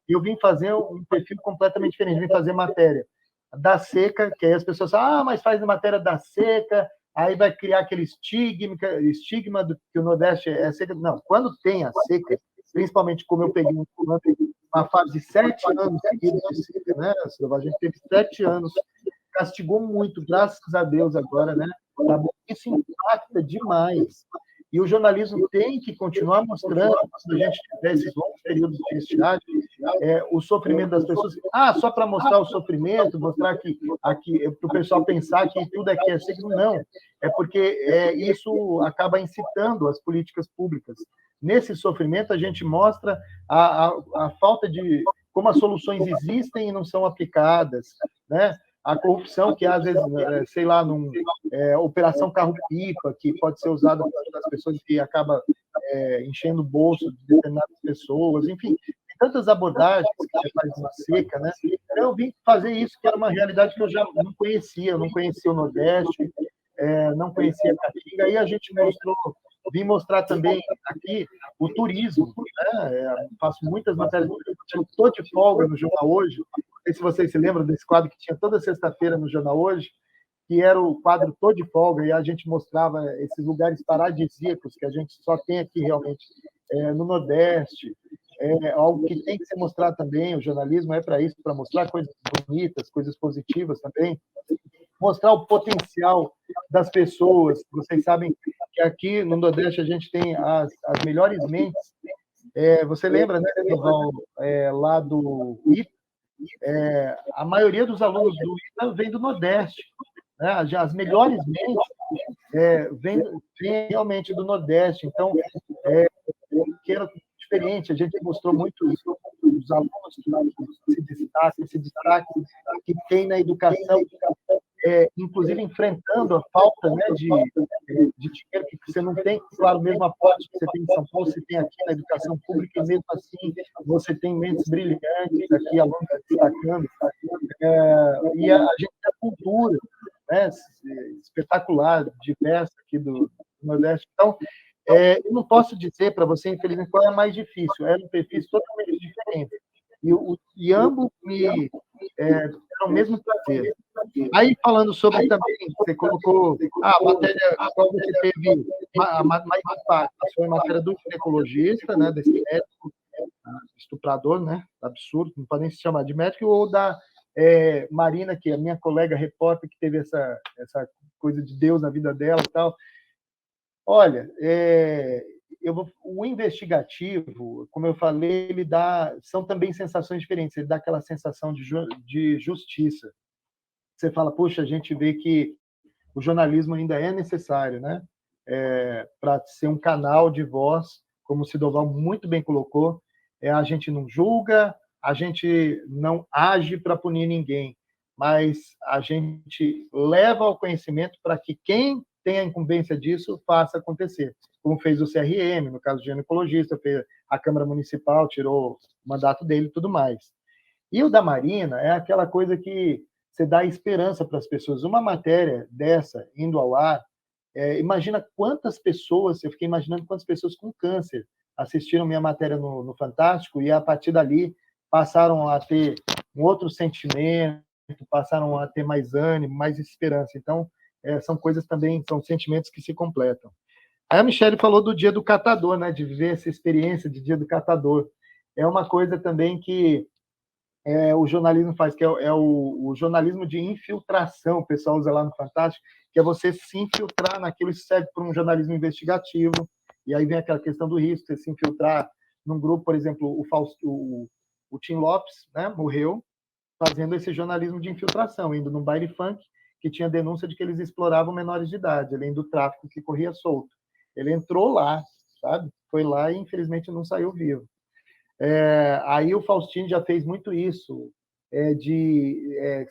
Speaker 2: eu vim fazer um perfil completamente diferente, vim fazer matéria da seca, que aí as pessoas falam, mas faz matéria da seca, aí vai criar aquele estigma do que o Nordeste é seca. Não, quando tem a seca, principalmente como eu peguei uma fase de 7 anos seguidos de seca, né? A gente teve 7 anos, castigou muito, graças a Deus agora, né? Isso impacta demais. E o jornalismo tem que continuar mostrando, se a gente tiver esses longos períodos de estiagem, o sofrimento das pessoas. Só para mostrar o sofrimento, mostrar que para o pessoal pensar que tudo aqui é seco. Não, é porque isso acaba incitando as políticas públicas. Nesse sofrimento, a gente mostra a falta de como as soluções existem e não são aplicadas, né? A corrupção que, às vezes, sei lá, operação carro-pipa, que pode ser usada pelas pessoas que acaba enchendo o bolso de determinadas pessoas, enfim, tem tantas abordagens que você faz na seca, né? Então, eu vim fazer isso, que era uma realidade que eu já não conhecia. Eu não conhecia o Nordeste, não conhecia a Caatinga, aí a gente vim mostrar também aqui o turismo, né? Faço muitas matérias, eu estou de folga no jornal hoje, sei se vocês se lembram desse quadro que tinha toda sexta-feira no Jornal Hoje, que era o quadro Tô de Folga, e a gente mostrava esses lugares paradisíacos que a gente só tem aqui realmente no Nordeste, algo que tem que ser mostrado também. O jornalismo é para isso, para mostrar coisas bonitas, coisas positivas também, mostrar o potencial das pessoas. Vocês sabem que aqui no Nordeste a gente tem as melhores mentes. Você lembra, né, Val, lá do ITA? A maioria dos alunos do ITA vem do Nordeste, né? As melhores mentes vêm realmente do Nordeste. Então, que era diferente, a gente mostrou muito isso, os alunos que se destacam, que tem na educação, inclusive enfrentando a falta, né, de dinheiro que você não tem, claro, o mesmo aporte que você tem em São Paulo, você tem aqui na educação pública, e mesmo assim você tem mentes brilhantes aqui, alunos destacando, e a gente tem a cultura, né, espetacular, diversa aqui do Nordeste. Então, eu não posso dizer para você, infelizmente, qual é a mais difícil. Eram perfis totalmente diferentes. E ambos me deram o mesmo prazer. Aí, falando sobre também, você colocou a matéria qual você teve mais impacto. Foi a matéria do ginecologista, né, desse médico estuprador, né, absurdo, não pode nem se chamar de médico, ou da Marina, que é a minha colega repórter, que teve essa coisa de Deus na vida dela e tal. Olha, o investigativo, como eu falei, são também sensações diferentes. Ele dá aquela sensação de justiça. Você fala, puxa, a gente vê que o jornalismo ainda é necessário, né? Para ser um canal de voz, como o Sidoval muito bem colocou, a gente não julga, a gente não age para punir ninguém, mas a gente leva ao conhecimento para que quem tem a incumbência disso faça acontecer, como fez o CRM, no caso do ginecologista, a Câmara Municipal tirou o mandato dele e tudo mais. E o da Marina é aquela coisa que você dá esperança para as pessoas. Uma matéria dessa, indo ao ar, imagina quantas pessoas, eu fiquei imaginando quantas pessoas com câncer assistiram minha matéria no Fantástico e, a partir dali, passaram a ter um outro sentimento, passaram a ter mais ânimo, mais esperança. Então, são coisas também, são sentimentos que se completam. Aí a Michelle falou do Dia do Catador, né, de viver essa experiência de Dia do Catador. É uma coisa também que o jornalismo faz, que é o jornalismo de infiltração, o pessoal usa lá no Fantástico, que é você se infiltrar naquilo. Isso serve para um jornalismo investigativo, e aí vem aquela questão do risco, você se infiltrar num grupo, por exemplo, o Tim Lopes, né, morreu fazendo esse jornalismo de infiltração, indo num baile funk, que tinha denúncia de que eles exploravam menores de idade, além do tráfico que corria solto. Ele entrou lá, sabe? Foi lá e, infelizmente, não saiu vivo. Aí o Faustino já fez muito isso, ele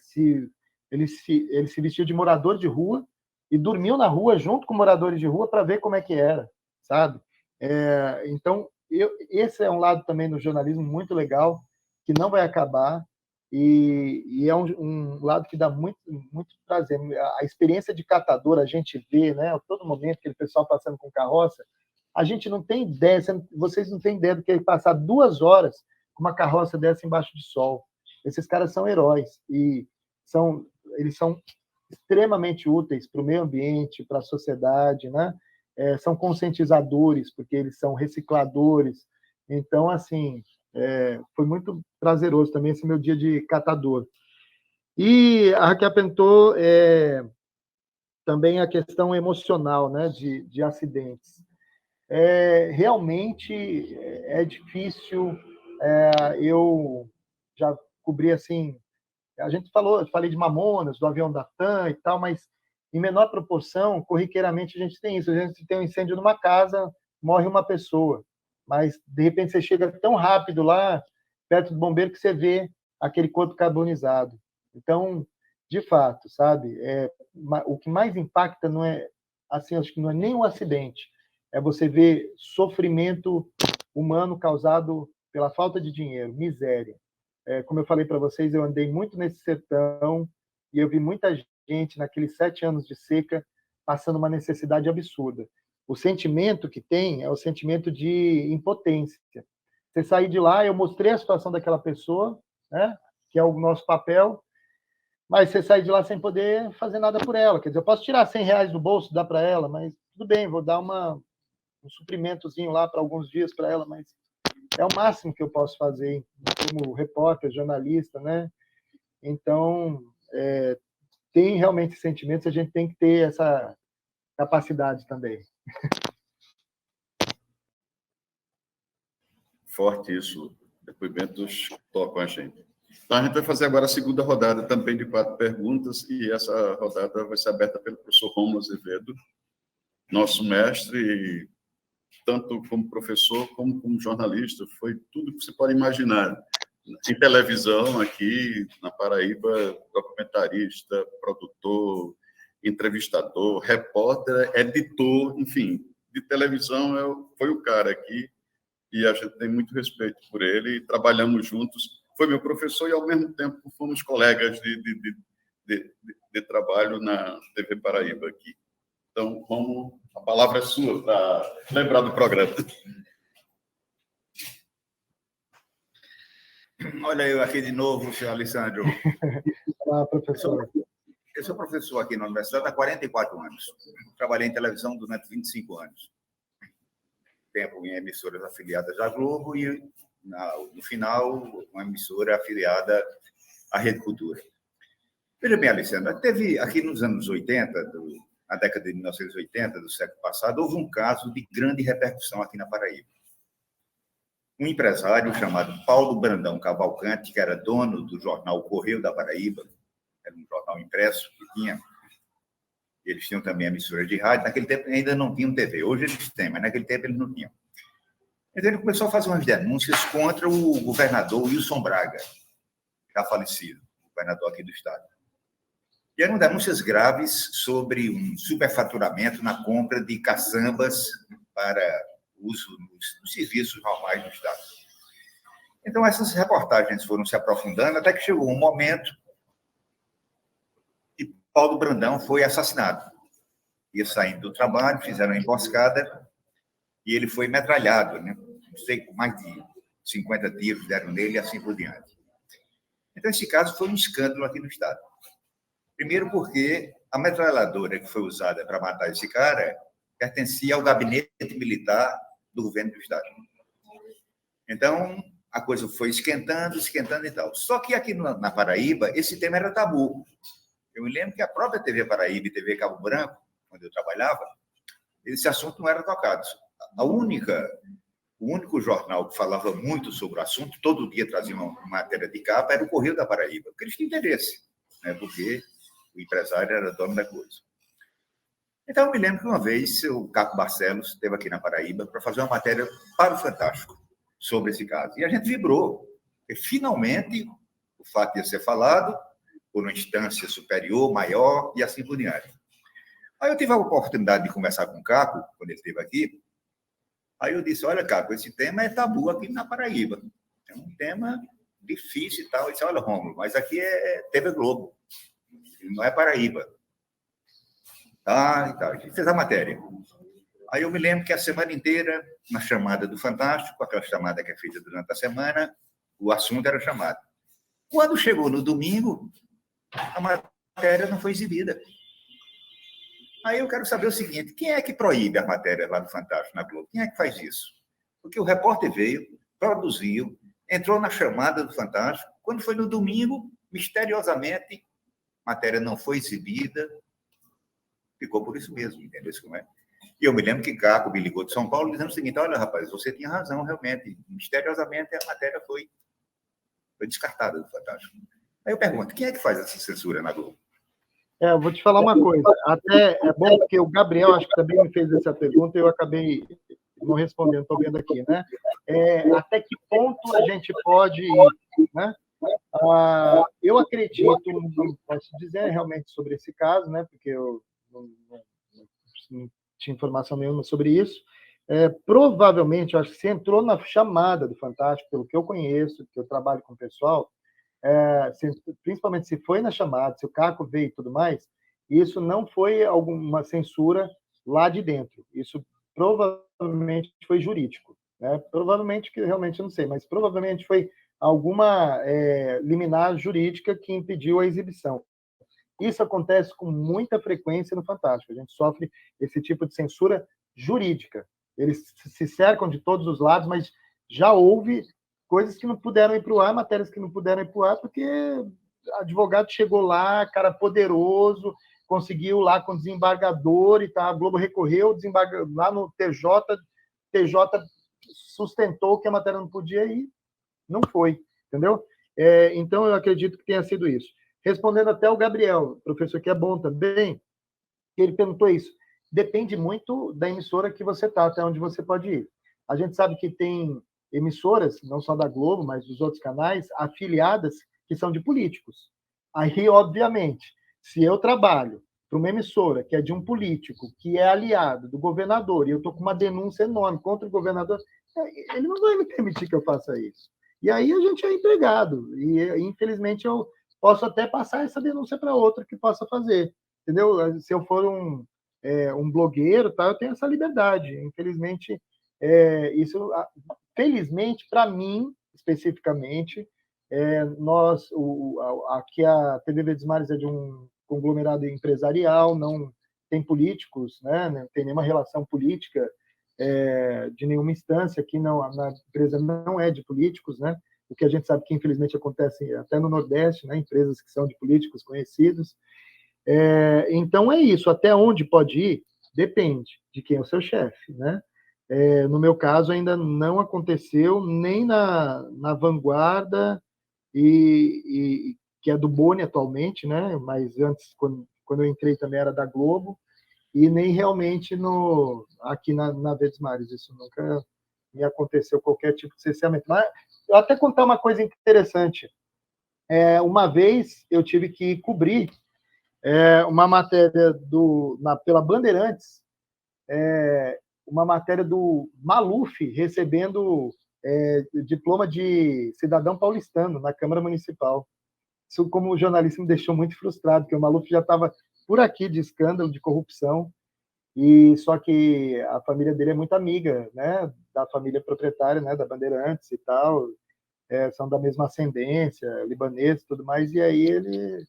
Speaker 2: se vestiu de morador de rua e dormiu na rua junto com moradores de rua para ver como é que era, sabe? Então, esse é um lado também do jornalismo muito legal, que não vai acabar, e é um lado que dá muito, muito prazer. A experiência de catador, a gente vê, né, a todo momento, aquele pessoal passando com carroça, a gente não tem ideia, vocês não têm ideia do que é passar 2 horas com uma carroça dessa embaixo de sol. Esses caras são heróis, e eles são extremamente úteis para o meio ambiente, para a sociedade, né? São conscientizadores, porque eles são recicladores. Então, assim, foi muito prazeroso também esse meu dia de catador. E a Raquel apontou também a questão emocional, né, de acidentes. Realmente é difícil. Eu já cobri, assim, eu falei de Mamonas, do avião da TAM e tal, mas em menor proporção, corriqueiramente a gente tem isso. A gente tem um incêndio numa casa, morre uma pessoa, mas de repente você chega tão rápido lá, perto do bombeiro, que você vê aquele corpo carbonizado. Então, de fato, sabe, o que mais impacta não é, assim, acho que não é nem um acidente, é você ver sofrimento humano causado pela falta de dinheiro, miséria. Como eu falei para vocês, eu andei muito nesse sertão e eu vi muita gente naqueles 7 anos de seca passando uma necessidade absurda. O sentimento que tem é o sentimento de impotência. Você sair de lá, eu mostrei a situação daquela pessoa, né? que é o nosso papel, mas você sai de lá sem poder fazer nada por ela. Quer dizer, eu posso tirar R$100 do bolso, dar para ela, mas tudo bem, vou dar um suprimentozinho lá para alguns dias para ela, mas é o máximo que eu posso fazer como repórter, jornalista, né? Então, tem realmente sentimentos, a gente tem que ter essa capacidade também.
Speaker 1: Forte isso, depoimentos tocam a gente. Então, a gente vai fazer agora a segunda rodada também de 4 perguntas, e essa rodada vai ser aberta pelo professor Rômulo Azevedo, nosso mestre, tanto como professor como como jornalista, foi tudo que você pode imaginar. Em televisão, aqui na Paraíba, documentarista, produtor, entrevistador, repórter, editor, enfim, de televisão foi o cara aqui, e a gente tem muito respeito por ele, e trabalhamos juntos. Foi meu professor e, ao mesmo tempo, fomos colegas de trabalho na TV Paraíba aqui. Então, Romulo, a palavra é sua para lembrar do programa.
Speaker 6: Olha eu aqui de novo, senhor Alessandro.
Speaker 2: Olá, professor.
Speaker 6: Eu sou professor aqui na universidade há 44 anos. Trabalhei em televisão durante 25 anos. Tempo em emissoras afiliadas à Globo e, no final, uma emissora afiliada à Rede Cultura. Veja bem, Alessandro, teve aqui nos anos 80, na década de 1980, do século passado, houve um caso de grande repercussão aqui na Paraíba. Um empresário chamado Paulo Brandão Cavalcante, que era dono do jornal Correio da Paraíba, era um jornal impresso que tinha, eles tinham também emissoras de rádio, naquele tempo ainda não tinham TV, hoje eles têm, mas naquele tempo eles não tinham. Então ele começou a fazer umas denúncias contra o governador Wilson Braga, já falecido, governador aqui do estado. E eram denúncias graves sobre um superfaturamento na compra de caçambas para uso nos serviços normais do Estado. Então, essas reportagens foram se aprofundando até que chegou um momento e Paulo Brandão foi assassinado. Ia saindo do trabalho, fizeram uma emboscada e ele foi metralhado, né? Não sei, mais de 50 tiros deram nele e assim por diante. Então, esse caso foi um escândalo aqui no Estado. Primeiro porque a metralhadora que foi usada para matar esse cara pertencia ao gabinete militar do governo do Estado. Então, a coisa foi esquentando e tal. Só que aqui na Paraíba, esse tema era tabu. Eu me lembro que a própria TV Paraíba e TV Cabo Branco, onde eu trabalhava, esse assunto não era tocado. O único jornal que falava muito sobre o assunto, todo dia trazia uma matéria de capa, era o Correio da Paraíba, porque eles tinham interesse, né? Porque o empresário era dono da coisa. Então, eu me lembro que uma vez o Caco Barcelos esteve aqui na Paraíba para fazer uma matéria para o Fantástico sobre esse caso. E a gente vibrou, porque finalmente o fato ia ser falado por uma instância superior, maior, e assim por diante. Aí eu tive a oportunidade de conversar com o Caco, quando ele esteve aqui. Aí eu disse, olha, Caco, esse tema é tabu aqui na Paraíba. É um tema difícil e tal. Ele disse, olha, Rômulo, mas aqui é TV Globo, não é Paraíba. E tal. A gente fez a matéria. Aí eu me lembro que a semana inteira, na chamada do Fantástico, aquela chamada que é feita durante a semana, o assunto era chamado. Quando chegou no domingo, a matéria não foi exibida. Aí eu quero saber o seguinte, quem é que proíbe a matéria lá do Fantástico, na Globo? Quem é que faz isso? Porque o repórter veio, produziu, entrou na chamada do Fantástico, quando foi no domingo, misteriosamente, a matéria não foi exibida, ficou por isso mesmo, entendeu? E eu me lembro que Caco me ligou de São Paulo dizendo o seguinte, olha, rapaz, você tinha razão, realmente, misteriosamente a matéria foi descartada do Fantástico. Aí eu pergunto, quem é que faz essa censura na Globo?
Speaker 2: Eu vou te falar uma coisa, até é bom porque o Gabriel, acho que também me fez essa pergunta e eu acabei não respondendo, estou vendo aqui, né? Até que ponto a gente pode ir, né? Eu acredito, não posso dizer realmente sobre esse caso, né? Porque eu não tinha informação nenhuma sobre isso. Provavelmente, eu acho que se entrou na chamada do Fantástico, pelo que eu conheço, que eu trabalho com o pessoal, principalmente se foi na chamada, se o Caco veio e tudo mais, isso não foi alguma censura lá de dentro. Isso provavelmente foi jurídico, né? Provavelmente, que realmente eu não sei, mas provavelmente foi alguma liminar jurídica que impediu a exibição. Isso acontece com muita frequência no Fantástico. A gente sofre esse tipo de censura jurídica. Eles se cercam de todos os lados, mas já houve coisas que não puderam ir para o ar, matérias que não puderam ir para o ar, porque advogado chegou lá, cara poderoso, conseguiu lá com o desembargador, e tá, a Globo recorreu, lá no TJ sustentou que a matéria não podia ir, não foi, entendeu? Então, eu acredito que tenha sido isso. Respondendo até o Gabriel, professor, que é bom também, ele perguntou isso. Depende muito da emissora que você está, até onde você pode ir. A gente sabe que tem emissoras, não só da Globo, mas dos outros canais, afiliadas, que são de políticos. Aí, obviamente, se eu trabalho para uma emissora que é de um político, que é aliado do governador, e eu estou com uma denúncia enorme contra o governador, ele não vai me permitir que eu faça isso. E aí a gente é empregado. E, infelizmente, eu posso até passar essa denúncia para outro que possa fazer. Entendeu? Se eu for um blogueiro, tá, eu tenho essa liberdade. Infelizmente, isso, felizmente, para mim, especificamente, aqui a TV Verdes Mares é de um conglomerado empresarial, não tem políticos, né? Não tem nenhuma relação política de nenhuma instância. Aqui não, a empresa não é de políticos, né? O que a gente sabe que, infelizmente, acontece até no Nordeste, né? Empresas que são de políticos conhecidos. Então, é isso. Até onde pode ir? Depende de quem é o seu chefe, né? No meu caso, ainda não aconteceu nem na Vanguarda, que é do Boni atualmente, né? Mas antes, quando eu entrei, também era da Globo, e nem realmente aqui na Verdes Mares. Isso nunca me aconteceu, qualquer tipo de cerceamento. Mas eu até contar uma coisa interessante. Uma vez eu tive que cobrir uma matéria pela Bandeirantes, uma matéria do Maluf recebendo diploma de cidadão paulistano na Câmara Municipal. Isso, como jornalista, me deixou muito frustrado, porque o Maluf já estava por aqui de escândalo, de corrupção, e só que a família dele é muito amiga, né, da família proprietária, né, da Bandeirantes e tal, são da mesma ascendência, libanês e tudo mais, e aí ele...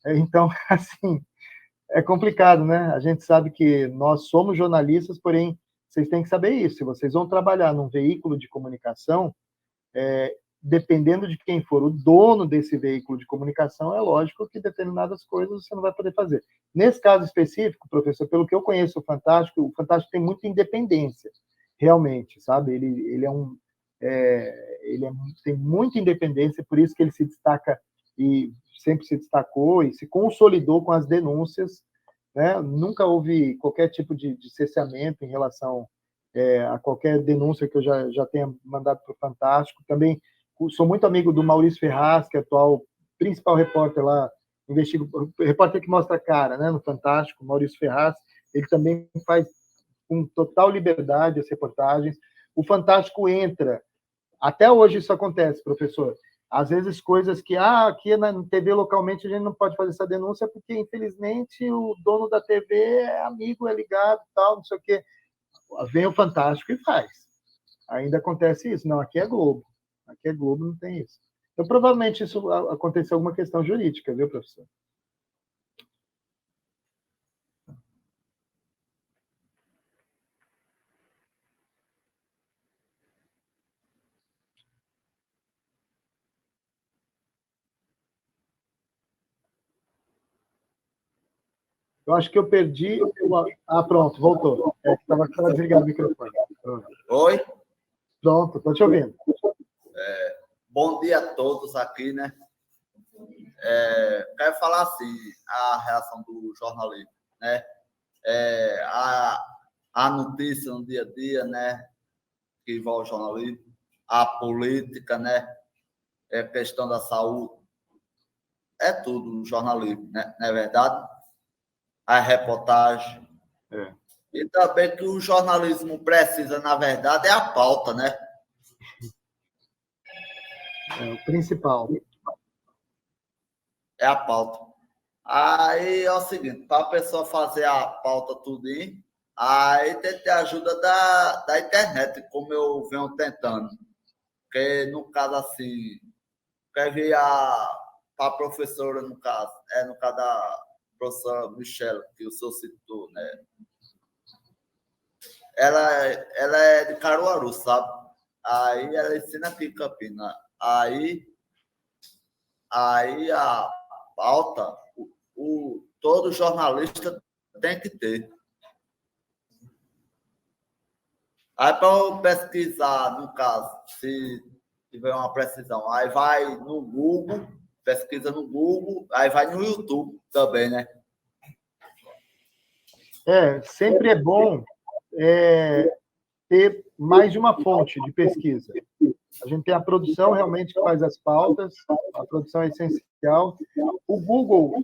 Speaker 2: Então, assim, é complicado, né? A gente sabe que nós somos jornalistas, porém, vocês têm que saber isso. Se vocês vão trabalhar num veículo de comunicação, dependendo de quem for o dono desse veículo de comunicação, é lógico que determinadas coisas você não vai poder fazer. Nesse caso específico, professor, pelo que eu conheço o Fantástico tem muita independência, realmente, sabe? Ele tem muita independência, por isso que ele se destaca e sempre se destacou e se consolidou com as denúncias, né? Nunca houve qualquer tipo de cerceamento em relação a qualquer denúncia que eu já tenha mandado para o Fantástico. Também sou muito amigo do Maurício Ferraz, que é atual principal repórter lá, repórter que mostra a cara, né, no Fantástico, Maurício Ferraz. Ele também faz com total liberdade as reportagens. O Fantástico entra. Até hoje isso acontece, professor. Às vezes coisas que, aqui na TV localmente a gente não pode fazer essa denúncia porque, infelizmente, o dono da TV é amigo, é ligado, tal, não sei o quê. Vem o Fantástico e faz. Ainda acontece isso. Não, aqui é Globo. Aqui é Globo, não tem isso. Então, provavelmente, isso aconteceu alguma questão jurídica, viu, professor? Eu acho que eu perdi... pronto, voltou. Estava desligado o microfone.
Speaker 7: Oi?
Speaker 2: Pronto, estou te ouvindo.
Speaker 7: Bom dia a todos aqui, né? Quero falar assim, a reação do jornalismo, né? A notícia no dia a dia, né? Que envolve o jornalismo, a política, né? Questão da saúde, tudo no jornalismo, né? Não é verdade? A reportagem. E também que o jornalismo precisa, na verdade, é a pauta, né?
Speaker 2: O principal.
Speaker 7: É a pauta. Aí é o seguinte, para a pessoa fazer a pauta tudinho, aí tem que ter ajuda da internet, como eu venho tentando. Porque, no caso assim, escrevi para a professora, no caso da professora Michelle, que o senhor citou, né? Ela é de Caruaru, sabe? Aí ela ensina aqui em Campinas. Aí a pauta, todo jornalista tem que ter. Aí, para eu pesquisar, no caso, se tiver uma precisão, aí vai no Google, pesquisa no Google, aí vai no YouTube também, né?
Speaker 2: Sempre é bom ter mais de uma fonte de pesquisa. A gente tem a produção realmente que faz as pautas, a produção é essencial. O Google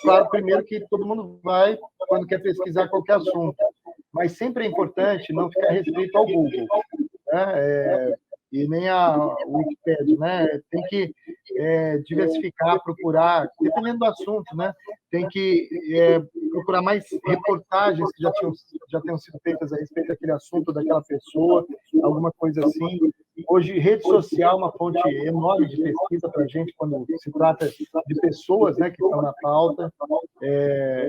Speaker 2: claro, primeiro que todo mundo vai quando quer pesquisar qualquer assunto, mas sempre é importante não ficar restrito ao Google, né? E nem a Wikipédia, né? Tem que diversificar, procurar, dependendo do assunto, né? Tem que procurar mais reportagens que já tenham sido feitas a respeito daquele assunto, daquela pessoa, alguma coisa assim. Hoje, rede social é uma fonte enorme de pesquisa para a gente quando se trata de pessoas, né, que estão na pauta.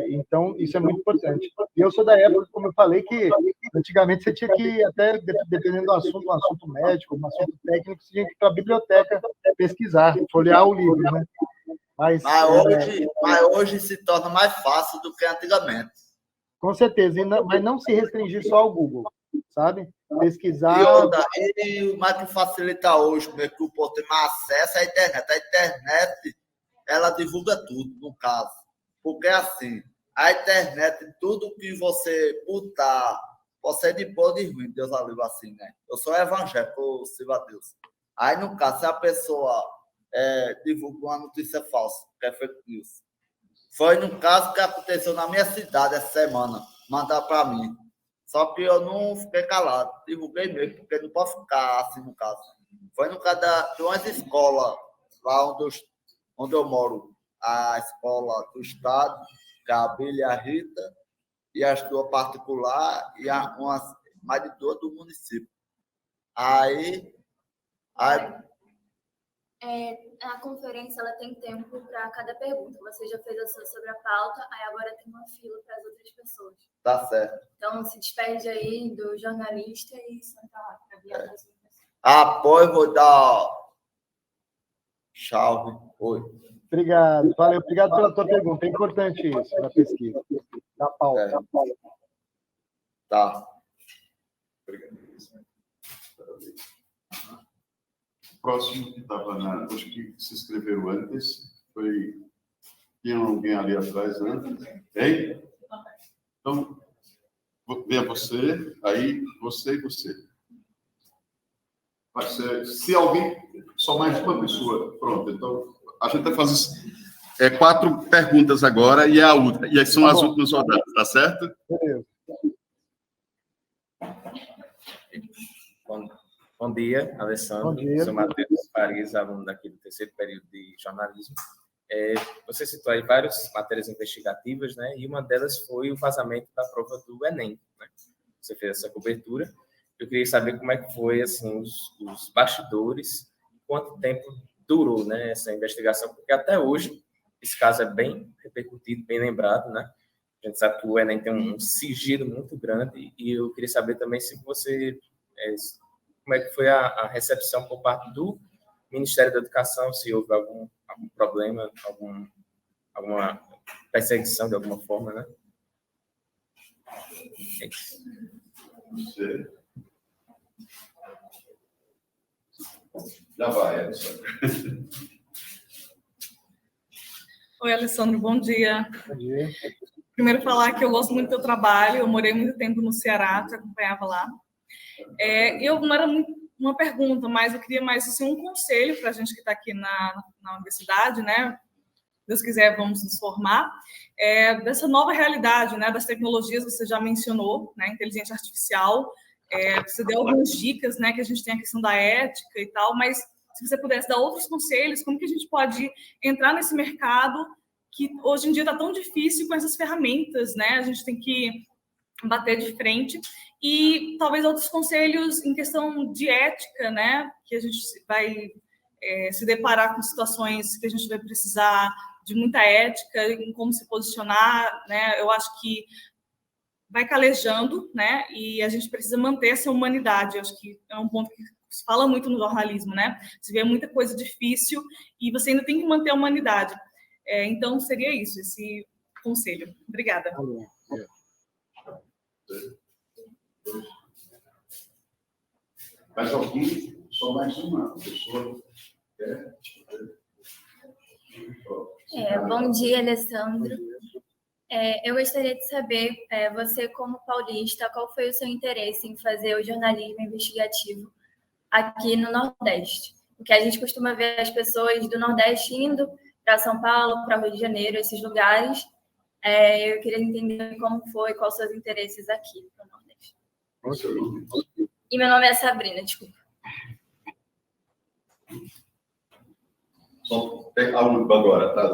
Speaker 2: Então, isso é muito importante. E eu sou da época, como eu falei, que antigamente você tinha que, até dependendo do assunto, um assunto médico, um assunto técnico, você tinha que ir para a biblioteca pesquisar, folhear o livro, né? Mas
Speaker 7: hoje se torna mais fácil do que antigamente.
Speaker 2: Com certeza, mas não se restringir só ao Google, sabe? Pesquisar...
Speaker 7: E o mais que facilita hoje, como é que o povo tem mais acesso à internet. A internet, ela divulga tudo, no caso. Porque, assim, a internet, tudo que você botar, você é de bom de ruim, Deus a livre assim, né? Eu sou evangélico, sirva a Deus. Aí, no caso, se a pessoa divulga uma notícia falsa, que é fake news, foi no caso que aconteceu na minha cidade essa semana, mandar para mim. Só que eu não fiquei calado, divulguei mesmo, porque não pode ficar assim no caso. Foi no caso de umas escolas, lá onde eu moro, a escola do estado, que é a Bíblia e a Rita, e as duas particulares, e mais de duas do município. Aí
Speaker 8: a conferência ela tem tempo para cada pergunta. Você já fez a sua sobre a pauta, aí agora tem uma fila para as outras pessoas.
Speaker 7: Tá certo.
Speaker 8: Então, se despede aí do jornalista e senta lá para ver a próxima pessoa.
Speaker 7: Apoio, vou dar chave. Oi.
Speaker 2: Obrigado. Valeu. Obrigado pela tua pergunta. É importante isso na pesquisa, da pauta.
Speaker 7: Tá.
Speaker 1: Obrigado. Próximo que estava acho que se inscreveram antes, tinha alguém ali atrás antes. Hein? Então, venha você, aí você e você. Vai ser, se alguém, só mais uma pessoa. Pronto, então, a gente vai fazer 4 perguntas agora e a última. E aí são as últimas rodadas, tá certo?
Speaker 2: Beleza.
Speaker 9: Bom dia, Alessandro.
Speaker 2: Bom dia.
Speaker 9: Sou Matheus Farias, aluno daqui do 3º período de jornalismo. Você citou aí várias matérias investigativas, né? E uma delas foi o vazamento da prova do Enem, né? Você fez essa cobertura. Eu queria saber como é que foi, assim, os bastidores, quanto tempo durou, né, essa investigação, porque até hoje esse caso é bem repercutido, bem lembrado, né? A gente sabe que o Enem tem um sigilo muito grande e eu queria saber também se você... como é que foi a recepção por parte do Ministério da Educação, se houve algum problema, alguma perseguição de alguma forma, né? É isso.
Speaker 1: Você. Já vai, Alessandro.
Speaker 10: Oi, Alessandro, bom dia.
Speaker 2: Bom dia.
Speaker 10: Primeiro falar que eu gosto muito do teu trabalho, eu morei muito tempo no Ceará, te acompanhava lá. Eu não era muito uma pergunta, mas eu queria mais assim, um conselho para a gente que está aqui na universidade, né? Se Deus quiser, vamos nos formar. Dessa nova realidade, né? Das tecnologias, você já mencionou, né? Inteligência artificial. Você deu algumas dicas, né? Que a gente tem a questão da ética e tal, mas se você pudesse dar outros conselhos, como que a gente pode entrar nesse mercado que hoje em dia está tão difícil com essas ferramentas, né? A gente tem que bater de frente e talvez outros conselhos em questão de ética, né? Que a gente vai se deparar com situações que a gente vai precisar de muita ética em como se posicionar, né? Eu acho que vai calejando, né? E a gente precisa manter essa humanidade. Eu acho que é um ponto que se fala muito no jornalismo, né? Se vê muita coisa difícil e você ainda tem que manter a humanidade. Então, seria isso, esse conselho. Obrigada.
Speaker 1: Mais alguém? Só mais uma pessoa.
Speaker 8: Bom dia, Alessandro. Eu gostaria de saber, você como paulista, qual foi o seu interesse em fazer o jornalismo investigativo aqui no Nordeste? Porque a gente costuma ver as pessoas do Nordeste indo para São Paulo, para Rio de Janeiro, esses lugares. Eu queria entender como foi, quais os seus interesses aqui no Nordeste.
Speaker 1: Qual é o seu nome?
Speaker 8: E meu nome é Sabrina, desculpa.
Speaker 1: Só tem algo agora, tá?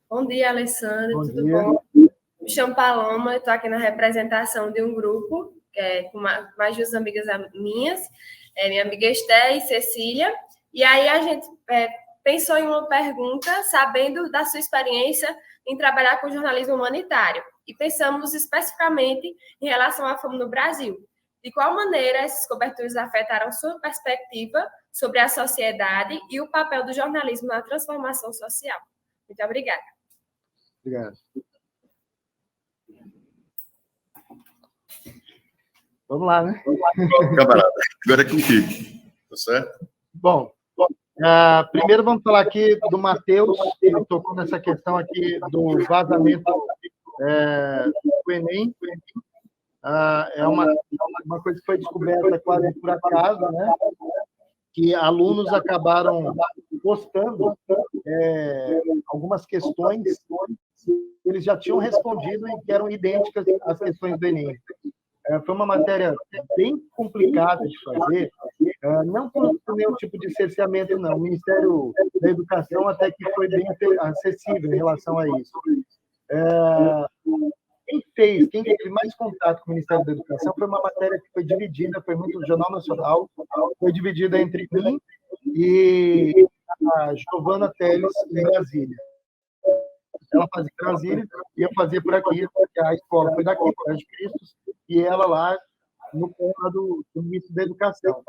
Speaker 11: Bom dia, Alessandro.
Speaker 2: Bom
Speaker 11: Tudo
Speaker 2: dia.
Speaker 11: bom? Me chamo Paloma, estou aqui na representação de um grupo, com mais duas amigas minhas, minha amiga Esté e Cecília. E aí a gente pensou em uma pergunta, sabendo da sua experiência em trabalhar com jornalismo humanitário. E pensamos especificamente em relação à fome no Brasil. De qual maneira essas coberturas afetaram sua perspectiva sobre a sociedade e o papel do jornalismo na transformação social? Muito obrigada.
Speaker 2: Obrigado. Vamos lá, né?
Speaker 1: Camarada, agora é contigo. Tá certo?
Speaker 2: Bom, primeiro vamos falar aqui do Matheus, que tocou nessa questão aqui do vazamento do Enem. É uma coisa que foi descoberta quase por acaso, né? Que alunos acabaram postando algumas questões que eles já tinham respondido e que eram idênticas às questões do Enem. Foi uma matéria bem complicada de fazer, não por nenhum tipo de cerceamento, não. O Ministério da Educação até que foi bem acessível em relação a isso. Quem teve mais contato com o Ministério da Educação foi uma matéria que foi dividida, foi muito no Jornal Nacional, foi dividida entre mim e a Giovana Teles, em Brasília. Ela fazia em Brasília e eu fazia por aqui, porque a escola foi daqui, Colégio Cristo, e ela lá no ponto do Ministério da Educação.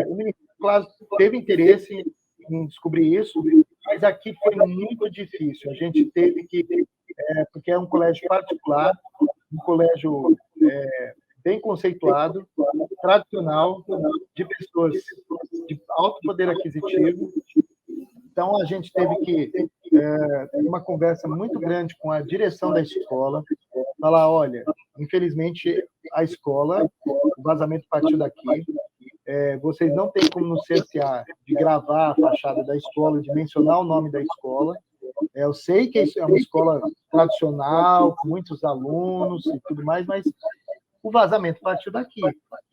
Speaker 2: O Ministério, claro, teve interesse em descobrir isso, mas aqui foi muito difícil. A gente teve que... porque é um colégio particular, um colégio bem conceituado, tradicional, de pessoas de alto poder aquisitivo. Então, a gente teve que ter uma conversa muito grande com a direção da escola, falar, olha, infelizmente, a escola, o vazamento partiu daqui, vocês não têm como nos cercear de gravar a fachada da escola, de mencionar o nome da escola. Eu sei que é uma escola tradicional, com muitos alunos e tudo mais, mas o vazamento partiu daqui.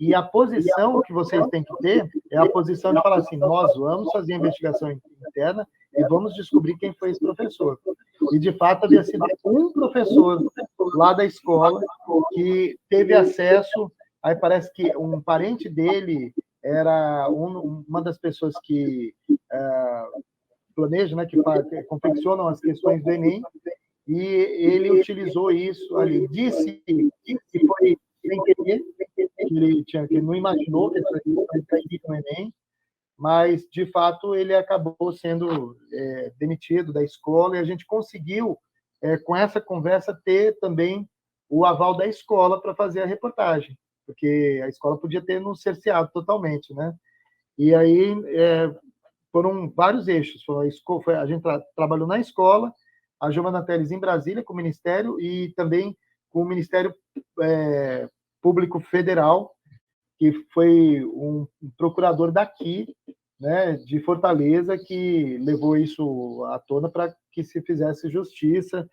Speaker 2: E a posição que vocês têm que ter é a posição de falar assim, nós vamos fazer a investigação interna e vamos descobrir quem foi esse professor. E, de fato, havia sido um professor lá da escola que teve acesso, aí parece que um parente dele era uma das pessoas que planejam, né, que confeccionam as questões do Enem, e ele utilizou isso ali. Disse que foi sem querer, que ele não imaginou que ele cairia no Enem, mas, de fato, ele acabou sendo demitido da escola, e a gente conseguiu, com essa conversa, ter também o aval da escola para fazer a reportagem, porque a escola podia ter nos cerceado totalmente, né? E aí foram vários eixos. A gente trabalhou na escola, a Giovana Teles em Brasília com o Ministério e também com o Ministério Público Federal, que foi um procurador daqui, né, de Fortaleza, que levou isso à tona para que se fizesse justiça.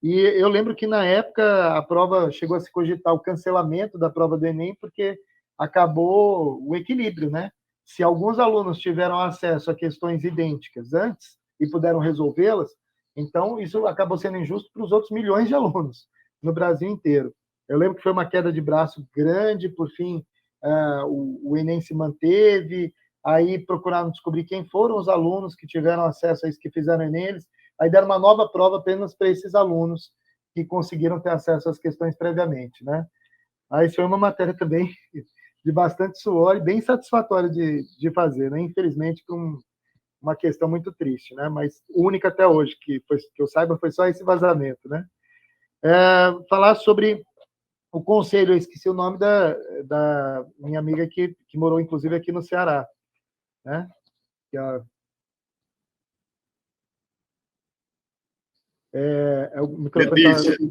Speaker 2: E eu lembro que, na época, a prova chegou a se cogitar o cancelamento da prova do Enem, porque acabou o equilíbrio, né? Se alguns alunos tiveram acesso a questões idênticas antes e puderam resolvê-las, então isso acabou sendo injusto para os outros milhões de alunos no Brasil inteiro. Eu lembro que foi uma queda de braço grande, por fim, o Enem se manteve, aí procuraram descobrir quem foram os alunos que tiveram acesso a isso, que fizeram Enem, aí deram uma nova prova apenas para esses alunos que conseguiram ter acesso às questões previamente, né? Aí foi uma matéria também de bastante suor e bem satisfatória de fazer, né? Infelizmente, com uma questão muito triste, né? Mas única até hoje, que eu saiba, foi só esse vazamento, né? Falar sobre o conselho, eu esqueci o nome da minha amiga que morou, inclusive, aqui no Ceará, né?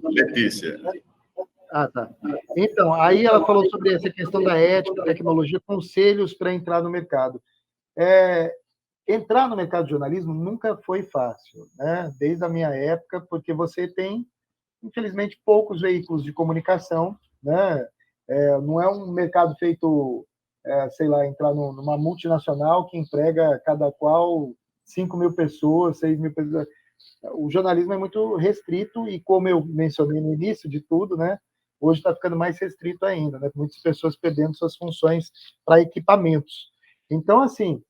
Speaker 1: Letícia.
Speaker 2: Tá. Então, aí ela falou sobre essa questão da ética, tecnologia, conselhos para entrar no mercado. Entrar no mercado de jornalismo nunca foi fácil, né? Desde a minha época, porque você tem, infelizmente, poucos veículos de comunicação, né? Não é um mercado feito, sei lá, entrar numa multinacional que emprega cada qual 5.000 pessoas, 6.000 pessoas. O jornalismo é muito restrito e, como eu mencionei no início de tudo, né? Hoje está ficando mais restrito ainda, né? Muitas pessoas perdendo suas funções para equipamentos. Então, assim,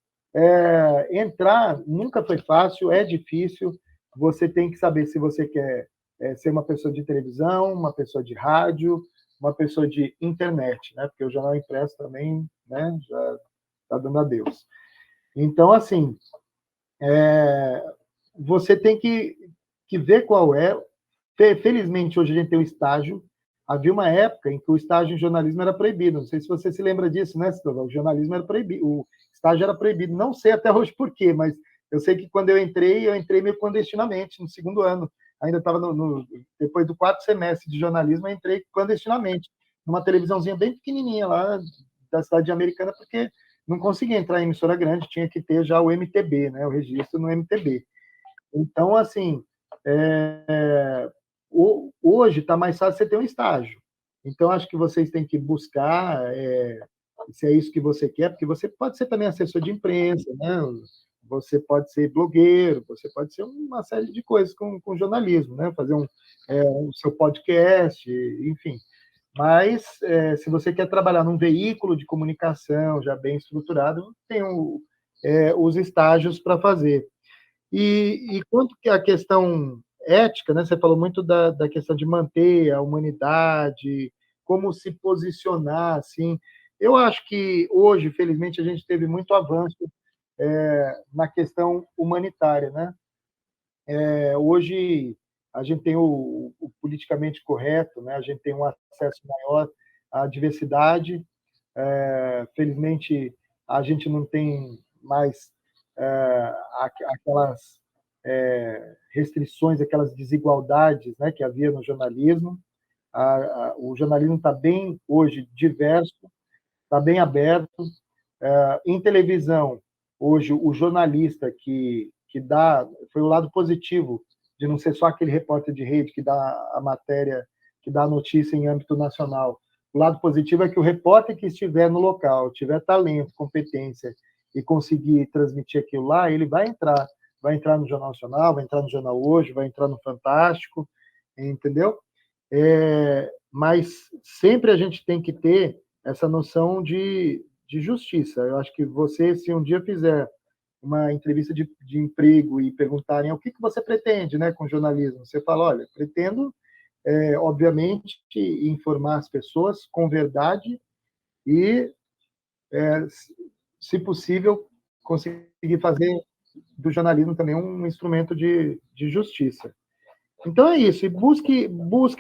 Speaker 2: entrar nunca foi fácil, é difícil. Você tem que saber se você quer ser uma pessoa de televisão, uma pessoa de rádio, uma pessoa de internet, né? Porque o jornal impresso também, né? Já está dando adeus. Então, assim, você tem que ver qual é. Felizmente, hoje a gente tem o estágio. Havia uma época em que o estágio em jornalismo era proibido. Não sei se você se lembra disso, né, Citova? O jornalismo era proibido, o estágio era proibido. Não sei até hoje por quê, mas eu sei que quando eu entrei meio clandestinamente, no segundo ano. Ainda estava depois do 4º semestre de jornalismo, eu entrei clandestinamente, numa televisãozinha bem pequenininha lá da cidade de Americana, porque não conseguia entrar em emissora grande, tinha que ter já o MTB, né, o registro no MTB. Então, assim, hoje está mais fácil você ter um estágio. Então, acho que vocês têm que buscar se é isso que você quer, porque você pode ser também assessor de imprensa, né? Você pode ser blogueiro, você pode ser uma série de coisas com jornalismo, né? Fazer o seu podcast, enfim. Mas, se você quer trabalhar num veículo de comunicação já bem estruturado, tem os estágios para fazer. E quanto que a questão ética, né? Você falou muito da questão de manter a humanidade, como se posicionar, assim. Eu acho que hoje, felizmente, a gente teve muito avanço na questão humanitária, né? Hoje a gente tem o politicamente correto, né? A gente tem um acesso maior à diversidade. Felizmente, a gente não tem mais aquelas restrições, aquelas desigualdades, né, que havia no jornalismo. O jornalismo está bem, hoje, diverso, está bem aberto. Em televisão, hoje, o jornalista que dá... Foi o lado positivo de não ser só aquele repórter de rede que dá a matéria, que dá a notícia em âmbito nacional. O lado positivo é que o repórter que estiver no local, tiver talento, competência e conseguir transmitir aquilo lá, ele vai entrar no Jornal Nacional, vai entrar no Jornal Hoje, vai entrar no Fantástico, entendeu? Mas sempre a gente tem que ter essa noção de justiça. Eu acho que você, se um dia fizer uma entrevista de emprego e perguntarem o que você pretende, né, com jornalismo, você fala, olha, pretendo, obviamente, informar as pessoas com verdade e, se possível, conseguir fazer do jornalismo também um instrumento de justiça. Então é isso, e busque,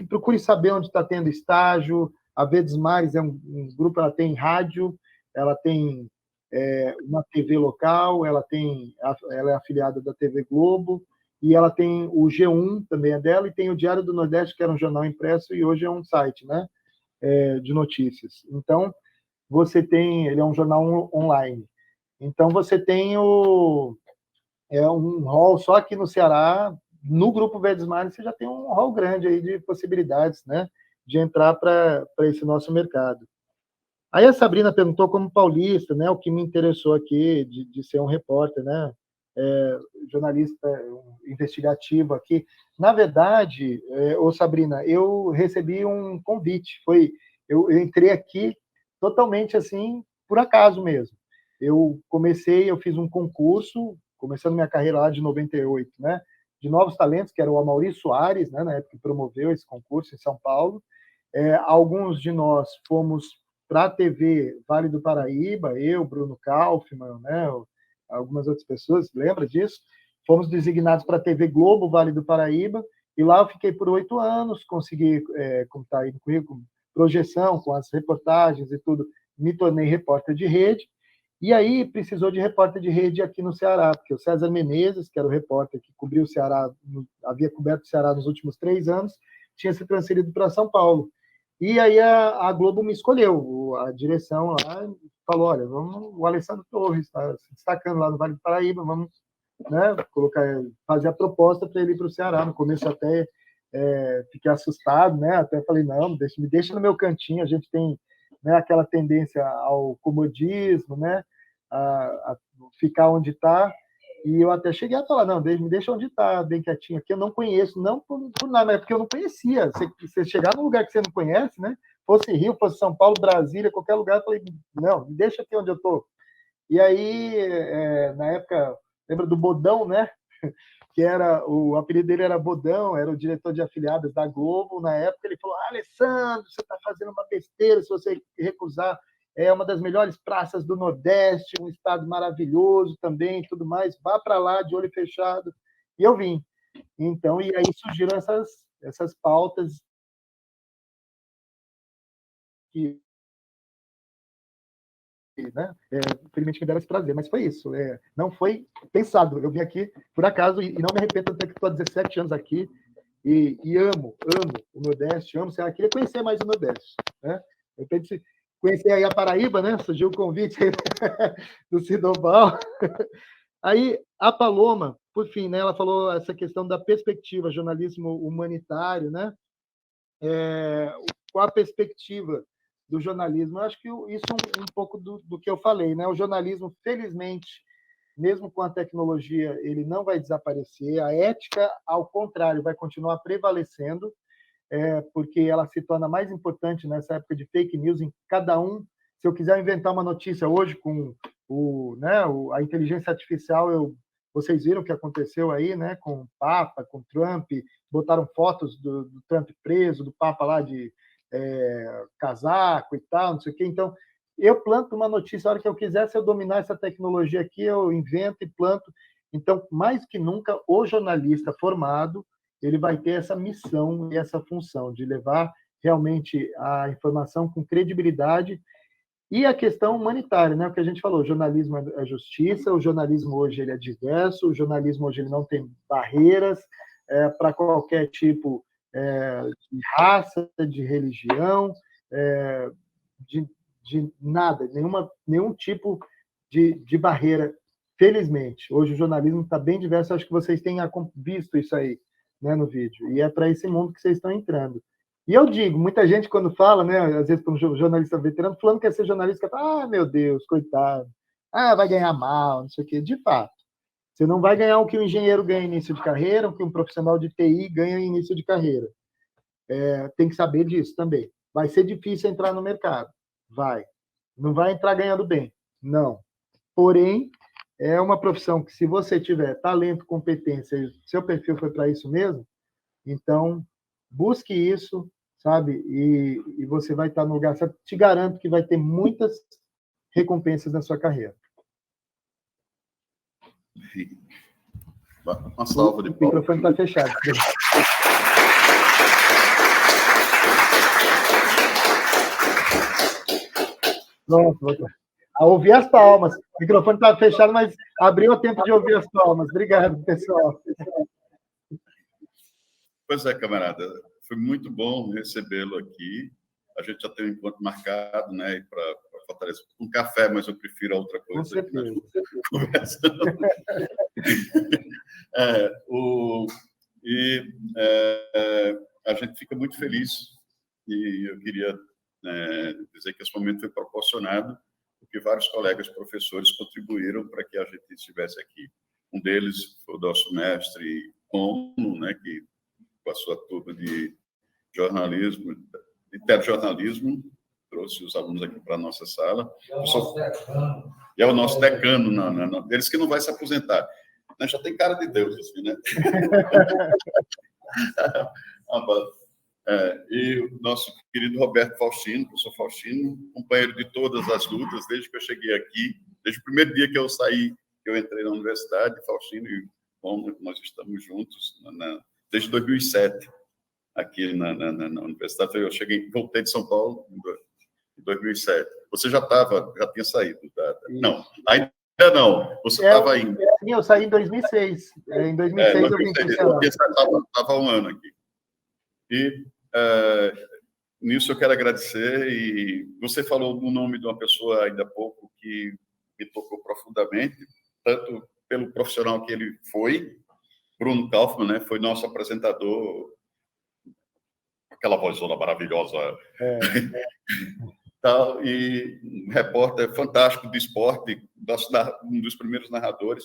Speaker 2: procure saber onde está tendo estágio. A Verdes Mares é um grupo, ela tem rádio, ela tem uma TV local, ela é afiliada da TV Globo, e ela tem o G1, também é dela, e tem o Diário do Nordeste, que era um jornal impresso, e hoje é um site, né, de notícias. Então, ele é um jornal online. Então, você tem um hall, só aqui no Ceará, no Grupo Verdes Mares, você já tem um hall grande aí de possibilidades, né, de entrar para esse nosso mercado. Aí a Sabrina perguntou como paulista, né, o que me interessou aqui de ser um repórter, né, jornalista investigativo aqui. Na verdade, Sabrina, eu recebi um convite. Eu entrei aqui totalmente assim, por acaso mesmo. Eu fiz um concurso, começando minha carreira lá de 98, né? De Novos Talentos, que era o Amaury Soares, né? Na época que promoveu esse concurso em São Paulo. Alguns de nós fomos para a TV Vale do Paraíba, eu, Bruno Kaufmann, né? Algumas outras pessoas, lembra disso? Fomos designados para a TV Globo Vale do Paraíba, e lá eu fiquei por 8 anos, consegui, como está aí no currículo, projeção com as reportagens e tudo, me tornei repórter de rede, e aí precisou de repórter de rede aqui no Ceará, porque o César Menezes, que era o repórter que cobriu o Ceará, havia coberto o Ceará nos últimos 3 anos, tinha se transferido para São Paulo. E aí a Globo me escolheu, a direção lá falou, olha, o Alessandro Torres está se destacando lá no Vale do Paraíba, vamos, né, fazer a proposta para ele ir para o Ceará. No começo até fiquei assustado, né, até falei, não, me deixa no meu cantinho, a gente tem, né, aquela tendência ao comodismo, né, a ficar onde está, e eu até cheguei a falar, não, me deixa onde está, bem quietinho aqui, eu não conheço, não por nada, mas porque eu não conhecia. Você chegar num lugar que você não conhece, né? Fosse Rio, fosse São Paulo, Brasília, qualquer lugar, eu falei, não, me deixa aqui onde eu estou. E aí, na época, lembra do Bodão, né? Que o apelido dele era Bodão, era o diretor de afiliadas da Globo. Na época, ele falou, Alessandro, você está fazendo uma besteira se você recusar. É uma das melhores praças do Nordeste, um estado maravilhoso também, tudo mais. Vá para lá de olho fechado. E eu vim. Então, e aí surgiram essas pautas que, né? Infelizmente me deram esse prazer, mas foi isso. Não foi pensado. Eu vim aqui por acaso e não me arrependo de ter que estou há 17 anos aqui e amo o Nordeste, amo. Eu queria conhecer mais o Nordeste, né? Eu pensei conhecer aí a Paraíba, né? Surgiu o convite aí do Sidoval. Aí a Paloma, por fim, né? Ela falou essa questão da perspectiva, jornalismo humanitário, né? Qual a perspectiva do jornalismo? Eu acho que isso é um pouco do que eu falei, né? O jornalismo, felizmente, mesmo com a tecnologia, ele não vai desaparecer. A ética, ao contrário, vai continuar prevalecendo, porque ela se torna mais importante nessa época de fake news em cada um. Se eu quiser inventar uma notícia hoje com a inteligência artificial, vocês viram o que aconteceu aí, né, com o Papa, com o Trump, botaram fotos do Trump preso, do Papa lá de casaco e tal, não sei o quê. Então, eu planto uma notícia, a hora que eu quiser, se eu dominar essa tecnologia aqui, eu invento e planto. Então, mais que nunca, o jornalista formado, ele vai ter essa missão e essa função de levar realmente a informação com credibilidade. E a questão humanitária, né? O que a gente falou, o jornalismo é justiça, o jornalismo hoje ele é diverso, o jornalismo hoje ele não tem barreiras para qualquer tipo de raça, de religião, de nada, nenhum tipo de barreira, felizmente. Hoje o jornalismo está bem diverso, acho que vocês têm visto isso aí, né, no vídeo, e é para esse mundo que vocês estão entrando. E eu digo, muita gente quando fala, né, às vezes para um jornalista veterano, falando que quer ser jornalista, fala, meu Deus, coitado, vai ganhar mal, não sei o quê. De fato, você não vai ganhar o que um engenheiro ganha em início de carreira, o que um profissional de TI ganha em início de carreira. Tem que saber disso também. Vai ser difícil entrar no mercado, vai. Não vai entrar ganhando bem, não. Porém, é uma profissão que, se você tiver talento, competência, e seu perfil foi para isso mesmo, então, busque isso, sabe? E você vai estar no lugar certo. Te garanto que vai ter muitas recompensas na sua carreira.
Speaker 1: Uma salva de palmas.
Speaker 2: O microfone está fechado. Pronto. A ouvir as palmas. O microfone estava fechado, mas abriu o tempo de ouvir as palmas. Obrigado, pessoal.
Speaker 1: Pois é, camarada. Foi muito bom recebê-lo aqui. A gente já tem um encontro marcado, né, para Fortaleza. Um café, mas eu prefiro a outra coisa.
Speaker 2: Com certeza.
Speaker 1: A gente fica muito feliz. E eu queria dizer que esse momento foi proporcionado porque vários colegas professores contribuíram para que a gente estivesse aqui. Um deles foi o nosso mestre Romo, né, que passou a turma de jornalismo, de telejornalismo, trouxe os alunos aqui para a nossa sala. E é o nosso decano, deles que não vai se aposentar. Já tem cara de Deus, assim, né? E o nosso querido Roberto Faustino, professor Faustino, companheiro de todas as lutas, desde que eu cheguei aqui, desde o primeiro dia que eu saí, que eu entrei na universidade, Faustino e Romo, nós estamos juntos desde 2007, aqui na universidade. Eu voltei de São Paulo em 2007. Você já tinha saído? Não, ainda não. Você estava ainda.
Speaker 2: Sim, eu saí em 2006. Em 2006 eu vim para o Ceará.
Speaker 1: Porque você estava um ano aqui. E nisso eu quero agradecer. E você falou o nome de uma pessoa ainda há pouco que me tocou profundamente, tanto pelo profissional que ele foi, Bruno Kaufmann, né? Foi nosso apresentador, aquela vozona maravilhosa. E um repórter fantástico de esporte, um dos primeiros narradores.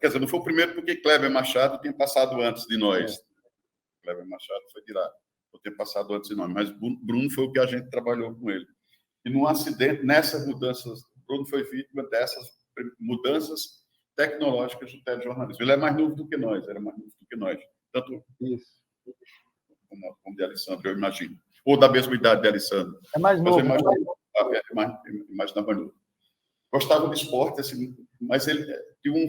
Speaker 1: Quer dizer, não foi o primeiro porque Kleber Machado tinha passado antes de nós. Kleber Machado foi de lá, por ter passado antes de nós, mas Bruno foi o que a gente trabalhou com ele. E num acidente, nessas mudanças, Bruno foi vítima dessas mudanças tecnológicas do telejornalismo. Ele é mais novo do que nós, era mais novo do que nós. Tanto como de Alessandro, eu imagino. Ou da mesma idade de Alessandro.
Speaker 2: É mais novo.
Speaker 1: Mais novo. Gostava de esporte, assim, mas ele tinha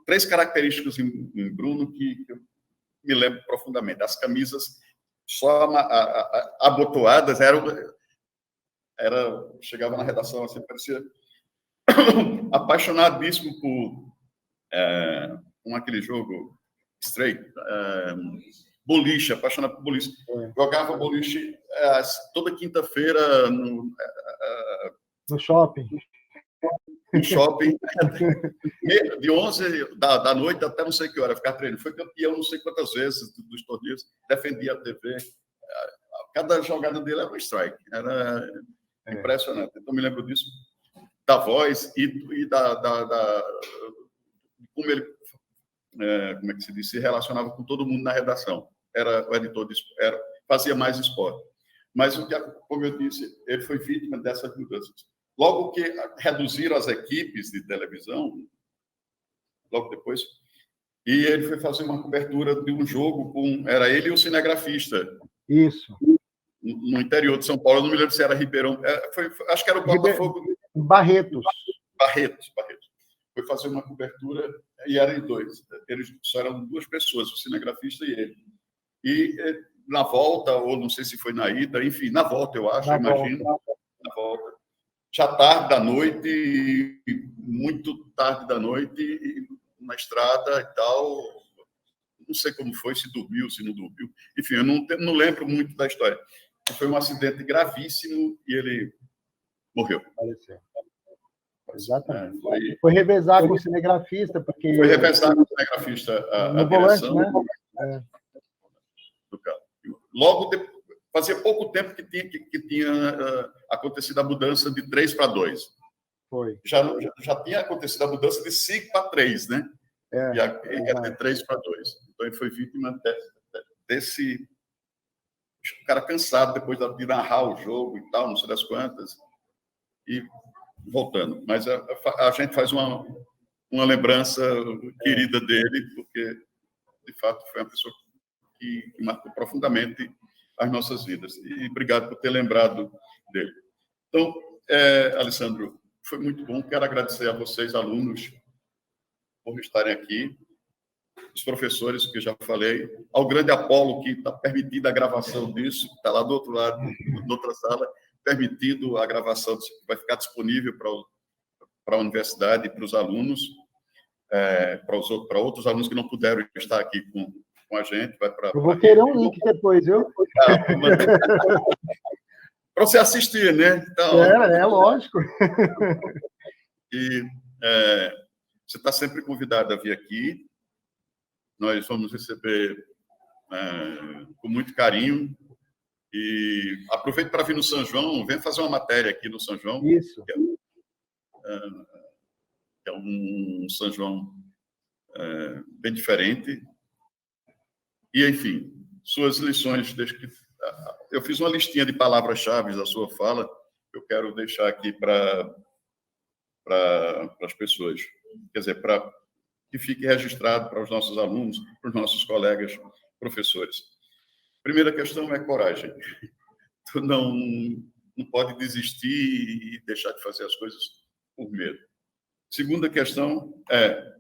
Speaker 1: três características em Bruno que eu me lembro profundamente. As camisas só abotoadas, chegava na redação, assim, parecia apaixonadíssimo por aquele jogo Stray, boliche, apaixonado por boliche. Jogava boliche toda quinta-feira
Speaker 2: no shopping.
Speaker 1: No shopping, de 11 da noite até não sei que hora, ficar treinando. Foi campeão não sei quantas vezes dos torneios, defendia a TV. Cada jogada dele era um strike. Era impressionante. Então, me lembro disso, da voz e como ele, como é que se diz, se relacionava com todo mundo na redação. Era o editor, fazia mais esporte. Mas, como eu disse, ele foi vítima dessas mudanças. Logo que reduziram as equipes de televisão, logo depois, e ele foi fazer uma cobertura de um jogo era ele e o cinegrafista.
Speaker 2: Isso.
Speaker 1: No interior de São Paulo, eu não me lembro se era Ribeirão, acho que era o Botafogo.
Speaker 2: Barretos.
Speaker 1: Foi fazer uma cobertura e eram dois. Eles só eram duas pessoas, o cinegrafista e ele. E na volta, ou não sei se foi na ida, enfim, na volta, eu acho, imagino. Na volta. Já tarde da noite, muito tarde da noite, na estrada e tal. Não sei como foi, se dormiu, se não dormiu. Enfim, eu não lembro muito da história. Foi um acidente gravíssimo e ele morreu.
Speaker 2: Faleceu. Exatamente. Foi revezar com o cinegrafista, porque...
Speaker 1: Foi revezar com o cinegrafista
Speaker 2: no volante, né?
Speaker 1: Do carro. Logo depois, fazia pouco tempo que tinha acontecido a mudança de 3 para 2.
Speaker 2: Foi.
Speaker 1: Já tinha acontecido a mudança de 5 para 3, né? E era de 3 para 2. Então, ele foi vítima desse... O cara cansado depois de narrar o jogo e tal, não sei das quantas. E voltando. Mas a gente faz uma lembrança querida dele, porque, de fato, foi uma pessoa que marcou profundamente as nossas vidas. E obrigado por ter lembrado dele. Então, Alessandro, foi muito bom. Quero agradecer a vocês, alunos, por estarem aqui, os professores, que eu já falei, ao grande Apolo, que está permitida a gravação disso, está lá do outro lado, na outra sala, permitido a gravação, vai ficar disponível para a universidade e para os alunos, para outros alunos que não puderam estar aqui com a gente. Eu
Speaker 2: vou querer um link depois, viu?
Speaker 1: Para você assistir, né? Então,
Speaker 2: lógico.
Speaker 1: E você está sempre convidado a vir aqui. Nós vamos receber com muito carinho. E aproveito para vir no São João, vem fazer uma matéria aqui no São João.
Speaker 2: Isso.
Speaker 1: que é um São João bem diferente. E, enfim, suas lições, desde que eu fiz uma listinha de palavras-chave da sua fala, eu quero deixar aqui para as pessoas, quer dizer, para que fique registrado para os nossos alunos, para os nossos colegas professores. Primeira questão é coragem. Tu não pode desistir e deixar de fazer as coisas por medo. Segunda questão é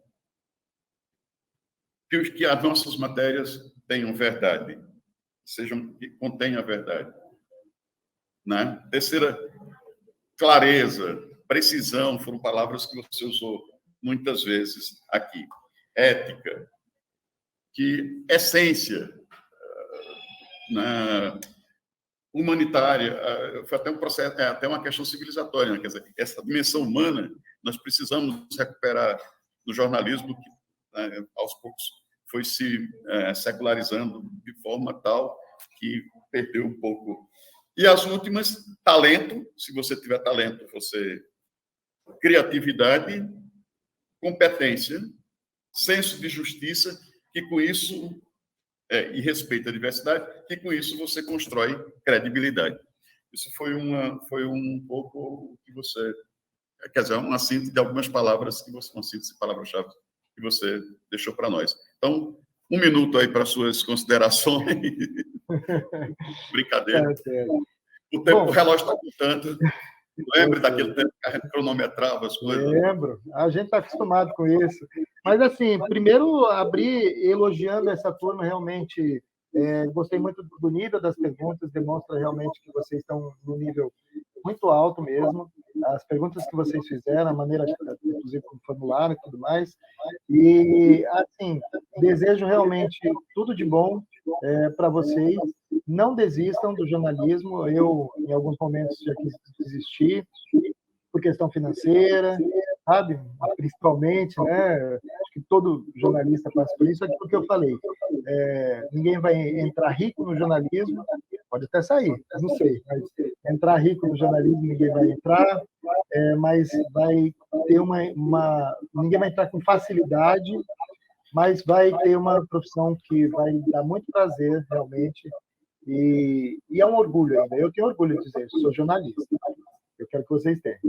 Speaker 1: que as nossas matérias tenham verdade, que contenham a verdade. Né? Terceira, clareza, precisão, foram palavras que você usou muitas vezes aqui. Ética, que essência, humanitária, foi até um processo, até uma questão civilizatória, né? Quer dizer, essa dimensão humana nós precisamos recuperar no jornalismo que, aos poucos, foi se secularizando de forma tal que perdeu um pouco. E as últimas, talento, se você tiver talento, criatividade, competência, senso de justiça, que com isso, e respeito à diversidade, que com isso você constrói credibilidade. Isso foi um pouco o que você, quer dizer, uma síntese de algumas palavras, uma síntese de palavras-chave que você deixou para nós. Então, 1 minuto aí para suas considerações. Brincadeira. O relógio está contando. Lembre daquele tempo que a gente cronometrava as coisas?
Speaker 2: Lembro. A gente está acostumado com isso. Mas, assim, primeiro abrir elogiando essa turma, realmente. Gostei muito do nível das perguntas, demonstra realmente que vocês estão no nível muito alto mesmo. As perguntas que vocês fizeram, a maneira, inclusive, como formularam e tudo mais. E, assim, desejo realmente tudo de bom para vocês. Não desistam do jornalismo. Eu, em alguns momentos, já quis desistir por questão financeira, sabe? Principalmente, né? Acho que todo jornalista passa por isso. É porque eu falei, ninguém vai entrar rico no jornalismo, pode até sair, não sei, mas entrar rico no jornalismo ninguém vai entrar, mas vai ter ninguém vai entrar com facilidade, mas vai ter uma profissão que vai dar muito prazer, realmente, e é um orgulho ainda. Eu tenho orgulho de dizer, sou jornalista. Eu quero que vocês tenham.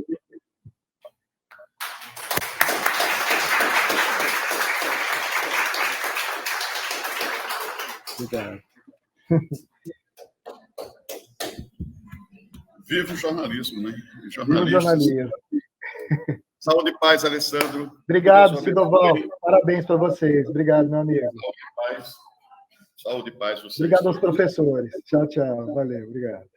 Speaker 2: Obrigado.
Speaker 1: Viva o jornalismo, né?
Speaker 2: Viva o jornalismo.
Speaker 1: Saúde e paz, Alessandro.
Speaker 2: Obrigado, Sidoval. Parabéns para vocês. Obrigado, meu amigo.
Speaker 1: Saúde e paz. Saúde e paz. Vocês.
Speaker 2: Obrigado aos professores. Tchau, tchau. Valeu, obrigado.